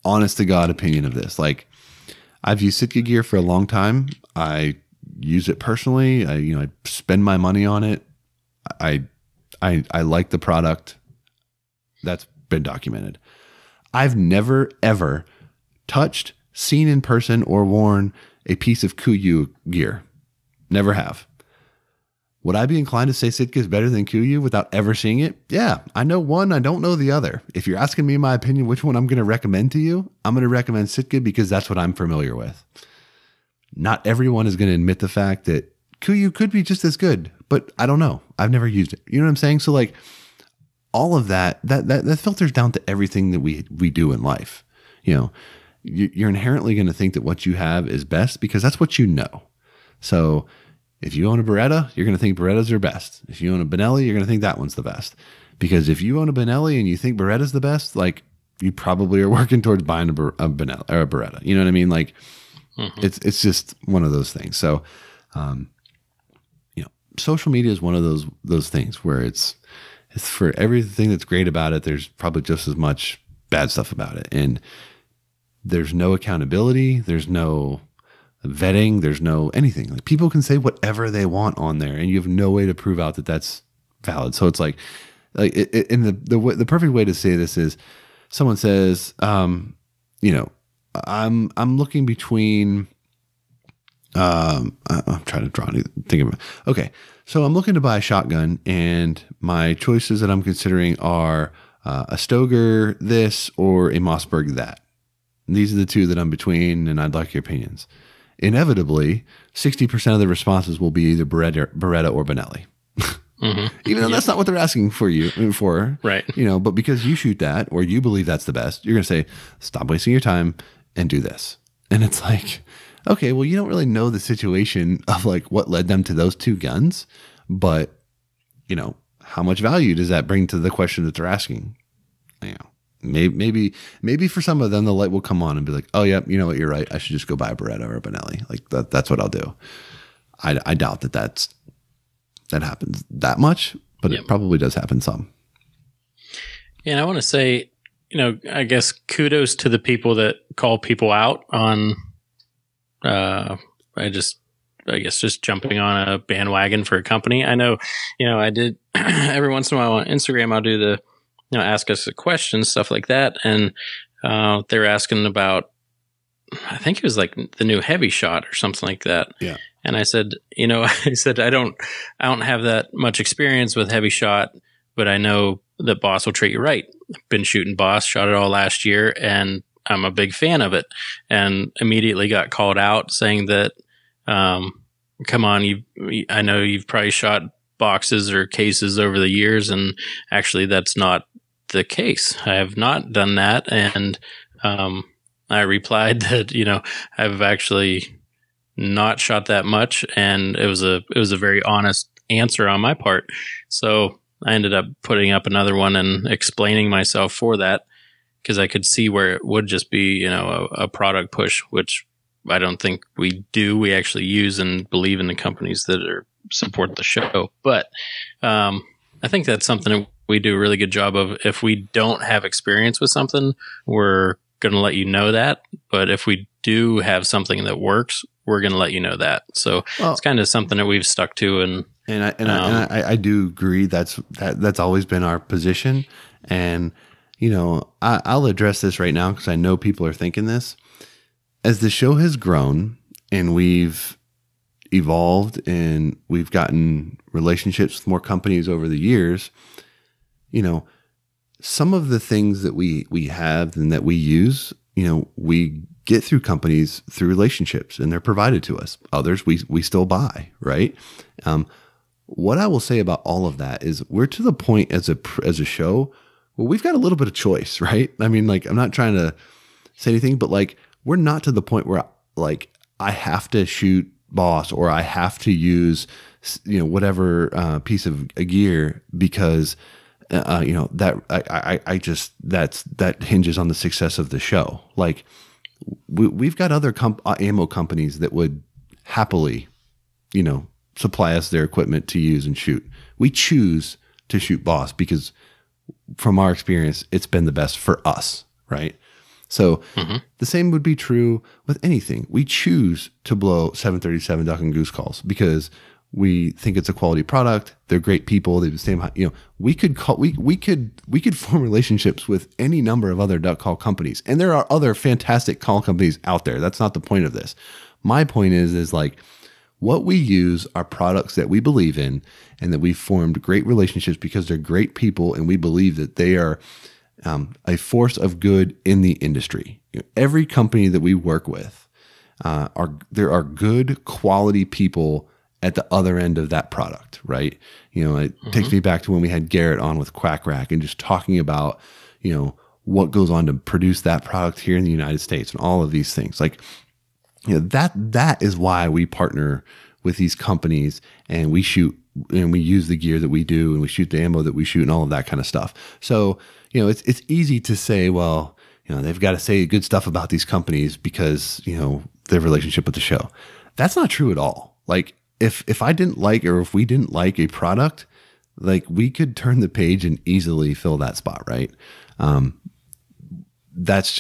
honest to God opinion of this. Like, I've used Sitka gear for a long time. I use it personally. I spend my money on it. I like the product. That's been documented. I've never, ever touched, seen in person, or worn a piece of KUIU gear. Never have. Would I be inclined to say Sitka is better than KUIU without ever seeing it? Yeah, I know one. I don't know the other. If you're asking me my opinion, which one I'm going to recommend to you, I'm going to recommend Sitka because that's what I'm familiar with. Not everyone is going to admit the fact that KUIU could be just as good, but I don't know. I've never used it. You know what I'm saying? So like all of that filters down to everything that we do in life. You're inherently going to think that what you have is best because that's what you know. So if you own a Beretta, you're going to think Berettas are best. If you own a Benelli, you're going to think that one's the best. Because if you own a Benelli and you think Beretta's the best, like you probably are working towards buying a Benelli or a Beretta. You know what I mean? Like it's just one of those things. So, social media is one of those things where it's for everything that's great about it. There's probably just as much bad stuff about it. And there's no accountability. There's no vetting. There's no anything. Like people can say whatever they want on there and you have no way to prove out that that's valid. So it's like the perfect way to say this is someone says, I'm looking between, I'm trying to think of it. Okay. So I'm looking to buy a shotgun and my choices that I'm considering are a Stoeger this or a Mossberg that. And these are the two that I'm between and I'd like your opinions. Inevitably, 60% of the responses will be either Beretta or Benelli. Even though that's not what they're asking for. Right. But because you shoot that or you believe that's the best, you're going to say, stop wasting your time and do this. And it's like, okay, well, you don't really know the situation of like what led them to those two guns, but how much value does that bring to the question that they're asking? Maybe for some of them, the light will come on and be like, oh yeah, you know what? You're right. I should just go buy a Beretta or a Benelli. Like that's what I'll do. I doubt that happens that much, but It probably does happen some. And I want to say, I guess kudos to the people that call people out on, I guess just jumping on a bandwagon for a company. I know, I did every once in a while on Instagram, I'll do the, ask us a question, stuff like that. And, they were asking about, I think it was like the new Heavy Shot or something like that. Yeah. And I said, I don't have that much experience with Heavy Shot, but I know that Boss will treat you right. Been shooting Boss, shot it all last year, and I'm a big fan of it. And immediately got called out saying that, come on, I know you've probably shot boxes or cases over the years, and actually that's not the case. I have not done that. And, I replied that, I've actually not shot that much. And it was a very honest answer on my part. So I ended up putting up another one and explaining myself for that, because I could see where it would just be, a product push, which I don't think we do. We actually use and believe in the companies that support the show. But I think that's something that we do a really good job of. If we don't have experience with something, we're going to let you know that. But if we do have something that works, we're going to let you know that. So it's kind of something that we've stuck to. And I do agree. That's always been our position. And, I'll address this right now because I know people are thinking this. As the show has grown and we've evolved and we've gotten relationships with more companies over the years, some of the things that we have and that we use, we get through companies through relationships and they're provided to us. Others we still buy, right? What I will say about all of that is we're to the point as a show where we've got a little bit of choice, right? I mean, like, I'm not trying to say anything, but like, we're not to the point where like I have to shoot Boss or I have to use, whatever piece of gear because that hinges on the success of the show. Like we've got other ammo companies that would happily, supply us their equipment to use and shoot. We choose to shoot Boss because from our experience, it's been the best for us. Right. So the same would be true with anything. We choose to blow 737 duck and goose calls because we think it's a quality product. They're great people. They're the same, we could form relationships with any number of other duck call companies. And there are other fantastic call companies out there. That's not the point of this. My point is like what we use are products that we believe in and that we've formed great relationships because they're great people. And we believe that they are a force of good in the industry. Every company that we work with, there are good quality people at the other end of that product, right? It takes me back to when we had Garrett on with Quack Rack and just talking about, what goes on to produce that product here in the United States and all of these things. Like, that is why we partner with these companies and we shoot and we use the gear that we do and we shoot the ammo that we shoot and all of that kind of stuff. So, it's easy to say, well, they've got to say good stuff about these companies because, their relationship with the show. That's not true at all. Like if I didn't like, or if we didn't like a product, like we could turn the page and easily fill that spot. Right. That's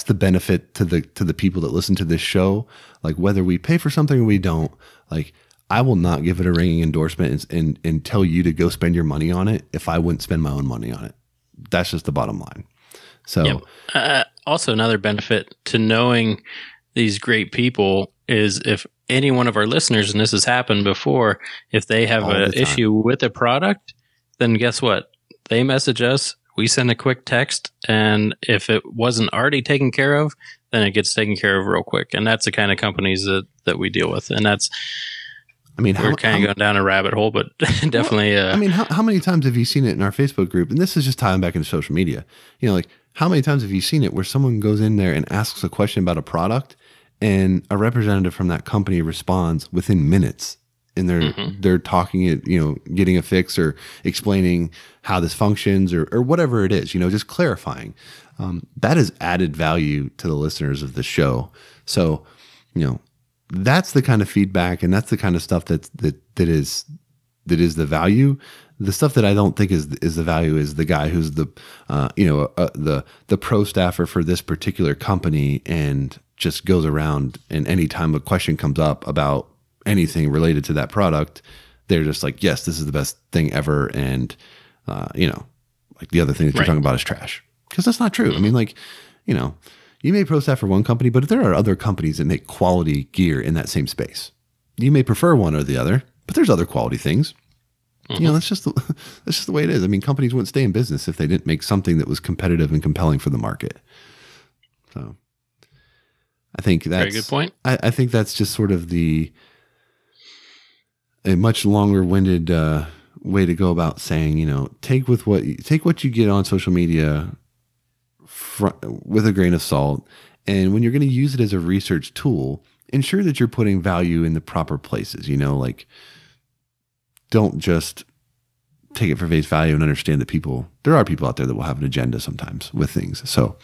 the benefit to the people that listen to this show. Like whether we pay for something or we don't, like I will not give it a ringing endorsement and tell you to go spend your money on it if I wouldn't spend my own money on it. That's just the bottom line. So also another benefit to knowing these great people is if any one of our listeners, and this has happened before, if they have an issue with a product, then guess what? They message us, we send a quick text, and if it wasn't already taken care of, then it gets taken care of real quick. And that's the kind of companies that we deal with. And that's, we're kind of going down a rabbit hole, but definitely. How many times have you seen it in our Facebook group? And this is just tying back into social media. Like how many times have you seen it where someone goes in there and asks a question about a product and a representative from that company responds within minutes and they're talking it, getting a fix or explaining how this functions or whatever it is, just clarifying. That is added value to the listeners of the show. So, that's the kind of feedback and that's the kind of stuff that is the value. The stuff that I don't think is the value is the guy who's the the pro staffer for this particular company and just goes around, and anytime a question comes up about anything related to that product, they're just like, yes, this is the best thing ever, and like the other thing that you're talking about is trash, because that's not true. I mean, like, you may pro staff for one company, but if there are other companies that make quality gear in that same space, you may prefer one or the other, but there's other quality things. That's just the way it is. I mean, companies wouldn't stay in business if they didn't make something that was competitive and compelling for the market. So I think that's very good point. I think that's just sort of a much longer winded way to go about saying, take what you get on social media with a grain of salt. And when you're going to use it as a research tool, ensure that you're putting value in the proper places, like, don't just take it for face value and understand that there are people out there that will have an agenda sometimes with things. So,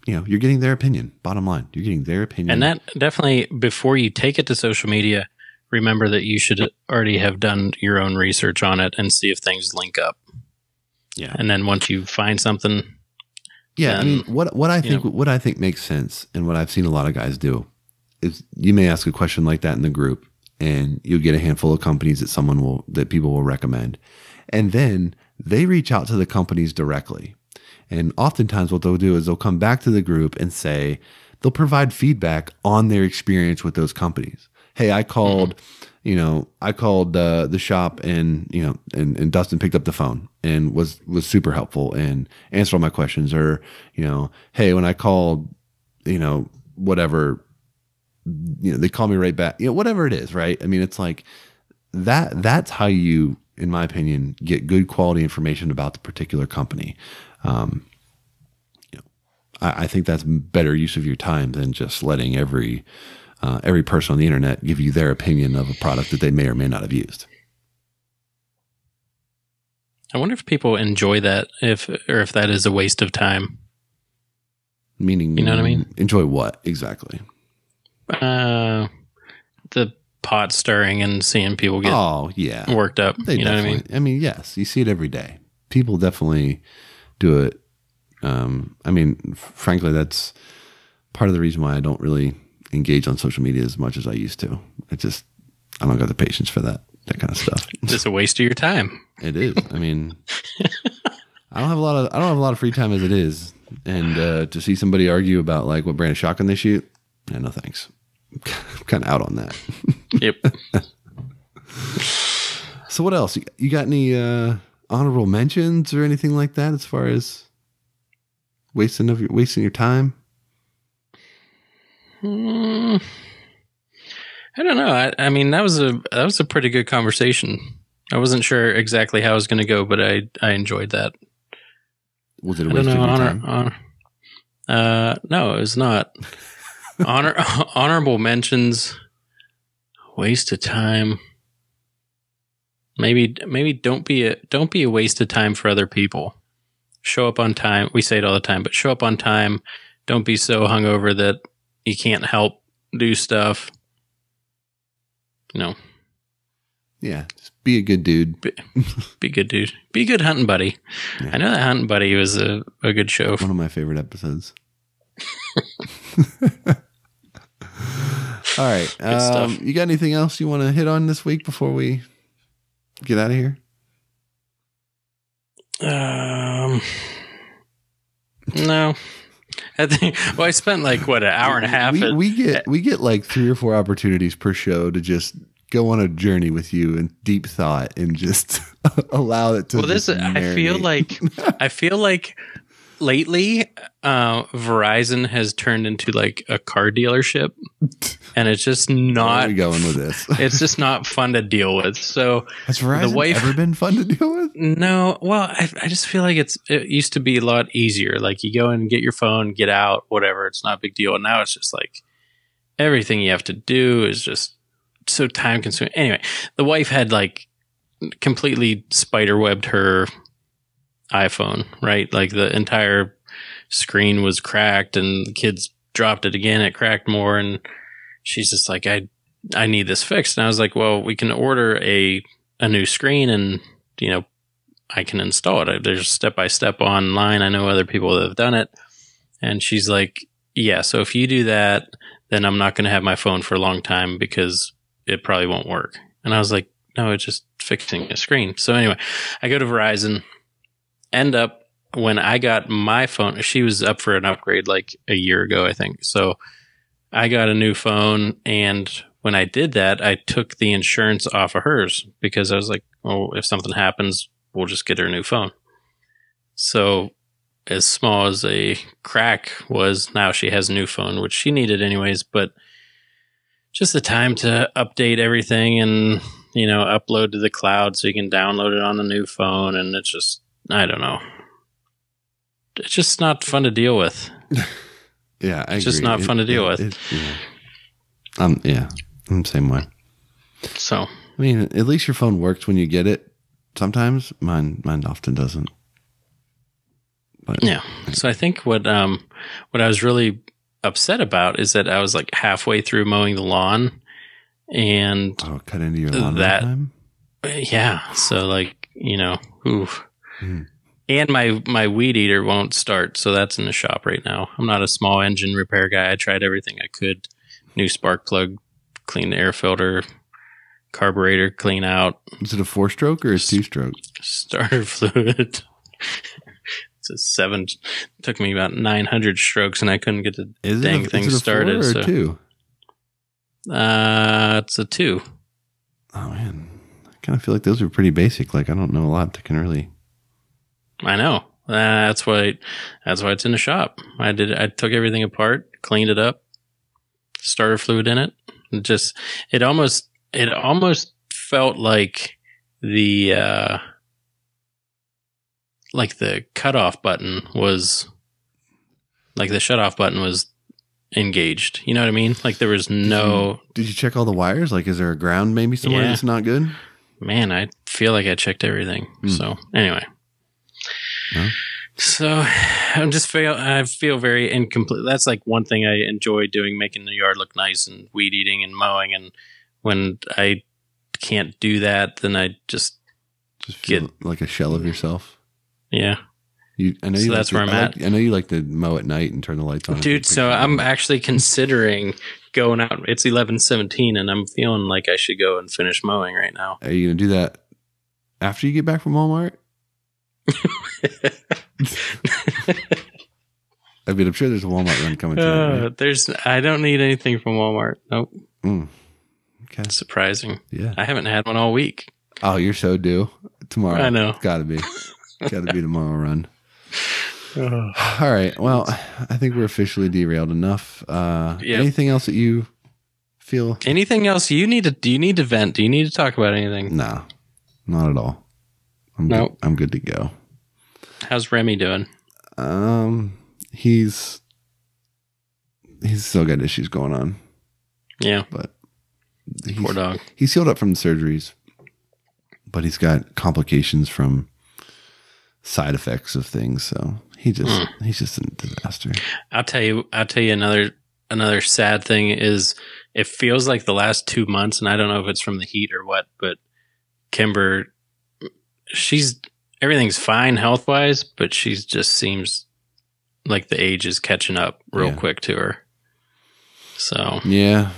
you're getting their opinion. Bottom line, you're getting their opinion. And that definitely, before you take it to social media, remember that you should already have done your own research on it and see if things link up. Yeah. And then once you find something. Yeah. I mean, what I think makes sense, and what I've seen a lot of guys do, is you may ask a question like that in the group, and you'll get a handful of companies that people will recommend. And then they reach out to the companies directly. And oftentimes what they'll do is they'll come back to the group and say, they'll provide feedback on their experience with those companies. Hey, I called, the shop, and Dustin picked up the phone and was super helpful and answered all my questions. Or, hey, when I called, whatever, they call me right back, whatever it is, right? I mean, it's like that's how you, in my opinion, get good quality information about the particular company. I think that's better use of your time than just letting every person on the internet give you their opinion of a product that they may or may not have used. I wonder if people enjoy that, if that is a waste of time. Meaning, you know what I mean? Enjoy what exactly? The pot stirring and seeing people get worked up. You know what I mean? I mean, yes, you see it every day. People definitely do it. I mean, frankly, that's part of the reason why I don't really engage on social media as much as I used to. I don't got the patience for that kind of stuff. Just a waste of your time. It is. I mean, I don't have a lot of free time as it is. And to see somebody argue about like what brand of shotgun they shoot, no thanks. I'm kind of out on that. Yep. So what else? You got any honorable mentions or anything like that as far as wasting your time? I don't know. I mean, that was a pretty good conversation. I wasn't sure exactly how it was going to go, but I enjoyed that. Was it a waste of your time? No, it was not. Honorable mentions, waste of time. Maybe don't be a waste of time for other people. Show up on time. We say it all the time, but show up on time. Don't be so hungover that you can't help do stuff. Yeah, just be a good dude. Be a good dude. Be a good hunting buddy. Yeah. I know that Hunting Buddy was a good show. One of my favorite episodes. All right. Good stuff. You got anything else you want to hit on this week before we get out of here? No. I think. Well, I spent like an hour and a half. We get like 3 or 4 opportunities per show to just go on a journey with you in deep thought and just allow it to. Well, I feel like lately, Verizon has turned into like a car dealership, and it's just not. Where are we going with this? It's just not fun to deal with. So has Verizon ever been fun to deal with? No. Well, I just feel like it used to be a lot easier. Like you go in and get your phone, get out, whatever. It's not a big deal. And now it's just like everything you have to do is just so time consuming. Anyway, the wife had like completely spiderwebbed her iPhone, right? Like the entire screen was cracked, and the kids dropped it again. It cracked more, and she's just like, I need this fixed. And I was like, well, we can order a a new screen and, I can install it. There's step-by-step online. I know other people that have done it. And she's like, yeah, so if you do that, then I'm not going to have my phone for a long time because it probably won't work. And I was like, no, it's just fixing a screen. So anyway, I go to Verizon, end up when I got my phone, she was up for an upgrade like a year ago, I think. So I got a new phone, and when I did that, I took the insurance off of hers because I was like, oh, if something happens, we'll just get her a new phone. So as small as a crack was, now she has a new phone, which she needed anyways, but just the time to update everything and, upload to the cloud so you can download it on a new phone. And it's just, I don't know. It's just not fun to deal with. Yeah, I It's just not fun to deal with. I'm the same way. So, I mean, at least your phone works when you get it. Sometimes mine often doesn't. But, yeah. So I think what I was really upset about is that I was like halfway through mowing the lawn, and cut into your lawn time. Yeah. So like, oof. And my weed eater won't start, so that's in the shop right now. I'm not a small engine repair guy. I tried everything I could. New spark plug, clean the air filter, carburetor, clean out. Is it a 4-stroke or a 2-stroke? Starter fluid. It's a 7. It took me about 900 strokes, and I couldn't get the dang thing started. Is it a 4 or a 2? It's a 2. Oh man, I kind of feel like those are pretty basic. Like I don't know a lot that can really. I know. That's why it's in the shop. I took everything apart, cleaned it up, starter fluid in it. It almost felt like the cutoff button was, like the shutoff button was engaged. You know what I mean? Like there was no. Did you check all the wires? Like, is there a ground maybe somewhere that's not good? Man, I feel like I checked everything. So anyway. No? So I feel very incomplete. That's like one thing I enjoy doing, making the yard look nice and weed eating and mowing. And when I can't do that, then I just feel get like a shell of yourself. Yeah. That's where I'm at. I know you like to mow at night and turn the lights on. Dude, so I'm actually considering going out. It's 11:17 and I'm feeling like I should go and finish mowing right now. Are you going to do that after you get back from Walmart? I mean, I'm sure there's a Walmart run coming tonight. Right? I don't need anything from Walmart. Nope. Okay. Surprising. Yeah. I haven't had one all week. Oh, you're so due. Tomorrow. I know. It's got to be. Got to be tomorrow run. All right. Well, I think we're officially derailed enough. Anything else that you feel? Anything else do you need to vent? Do you need to talk about anything? No, not at all. I'm good to go. How's Remy doing? He's still got issues going on. Yeah. But poor dog. He's healed up from the surgeries, but he's got complications from side effects of things. So he's just a disaster. I'll tell you another sad thing is it feels like the last 2 months, and I don't know if it's from the heat or what, but Kimber, everything's fine health wise, but she just seems like the age is catching up real quick to her. So yeah,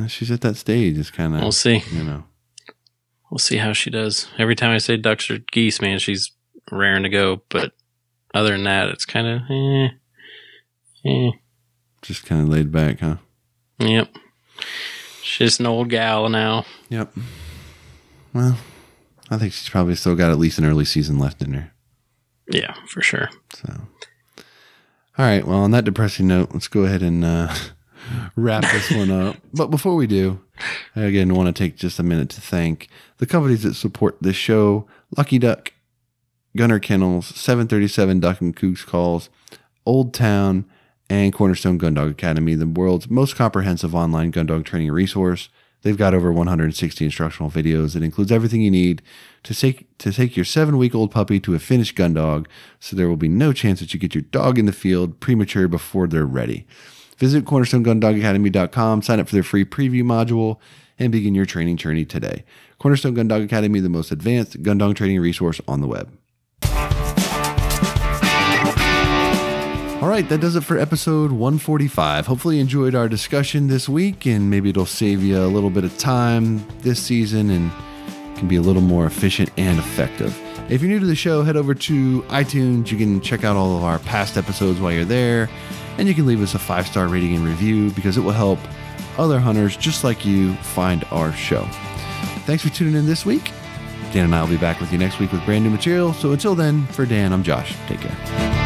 she's at that stage. It's kind of, we'll see. We'll see how she does. Every time I say ducks or geese, man, she's raring to go. But other than that, it's kind of just kind of laid back, huh? Yep. She's just an old gal now. Yep. Well, I think she's probably still got at least an early season left in her. Yeah, for sure. So, all right. Well, on that depressing note, let's go ahead and wrap this one up. But before we do, I again want to take just a minute to thank the companies that support this show: Lucky Duck, Gunner Kennels, 737 Duck and Cooks Calls, Old Town, and Cornerstone Gun Dog Academy, the world's most comprehensive online gun dog training resource. They've got over 160 instructional videos. It includes everything you need to take your 7-week-old puppy to a finished gun dog, so there will be no chance that you get your dog in the field premature before they're ready. Visit cornerstonegunDogAcademy.com, sign up for their free preview module, and begin your training journey today. Cornerstone Gun Dog Academy, the most advanced gun dog training resource on the web. All right, that does it for episode 145. Hopefully you enjoyed our discussion this week, and maybe it'll save you a little bit of time this season and can be a little more efficient and effective. If you're new to the show, head over to iTunes. You can check out all of our past episodes while you're there, and you can leave us a 5-star rating and review because it will help other hunters just like you find our show. Thanks for tuning in this week. Dan and I will be back with you next week with brand new material. So until then, for Dan, I'm Josh. Take care.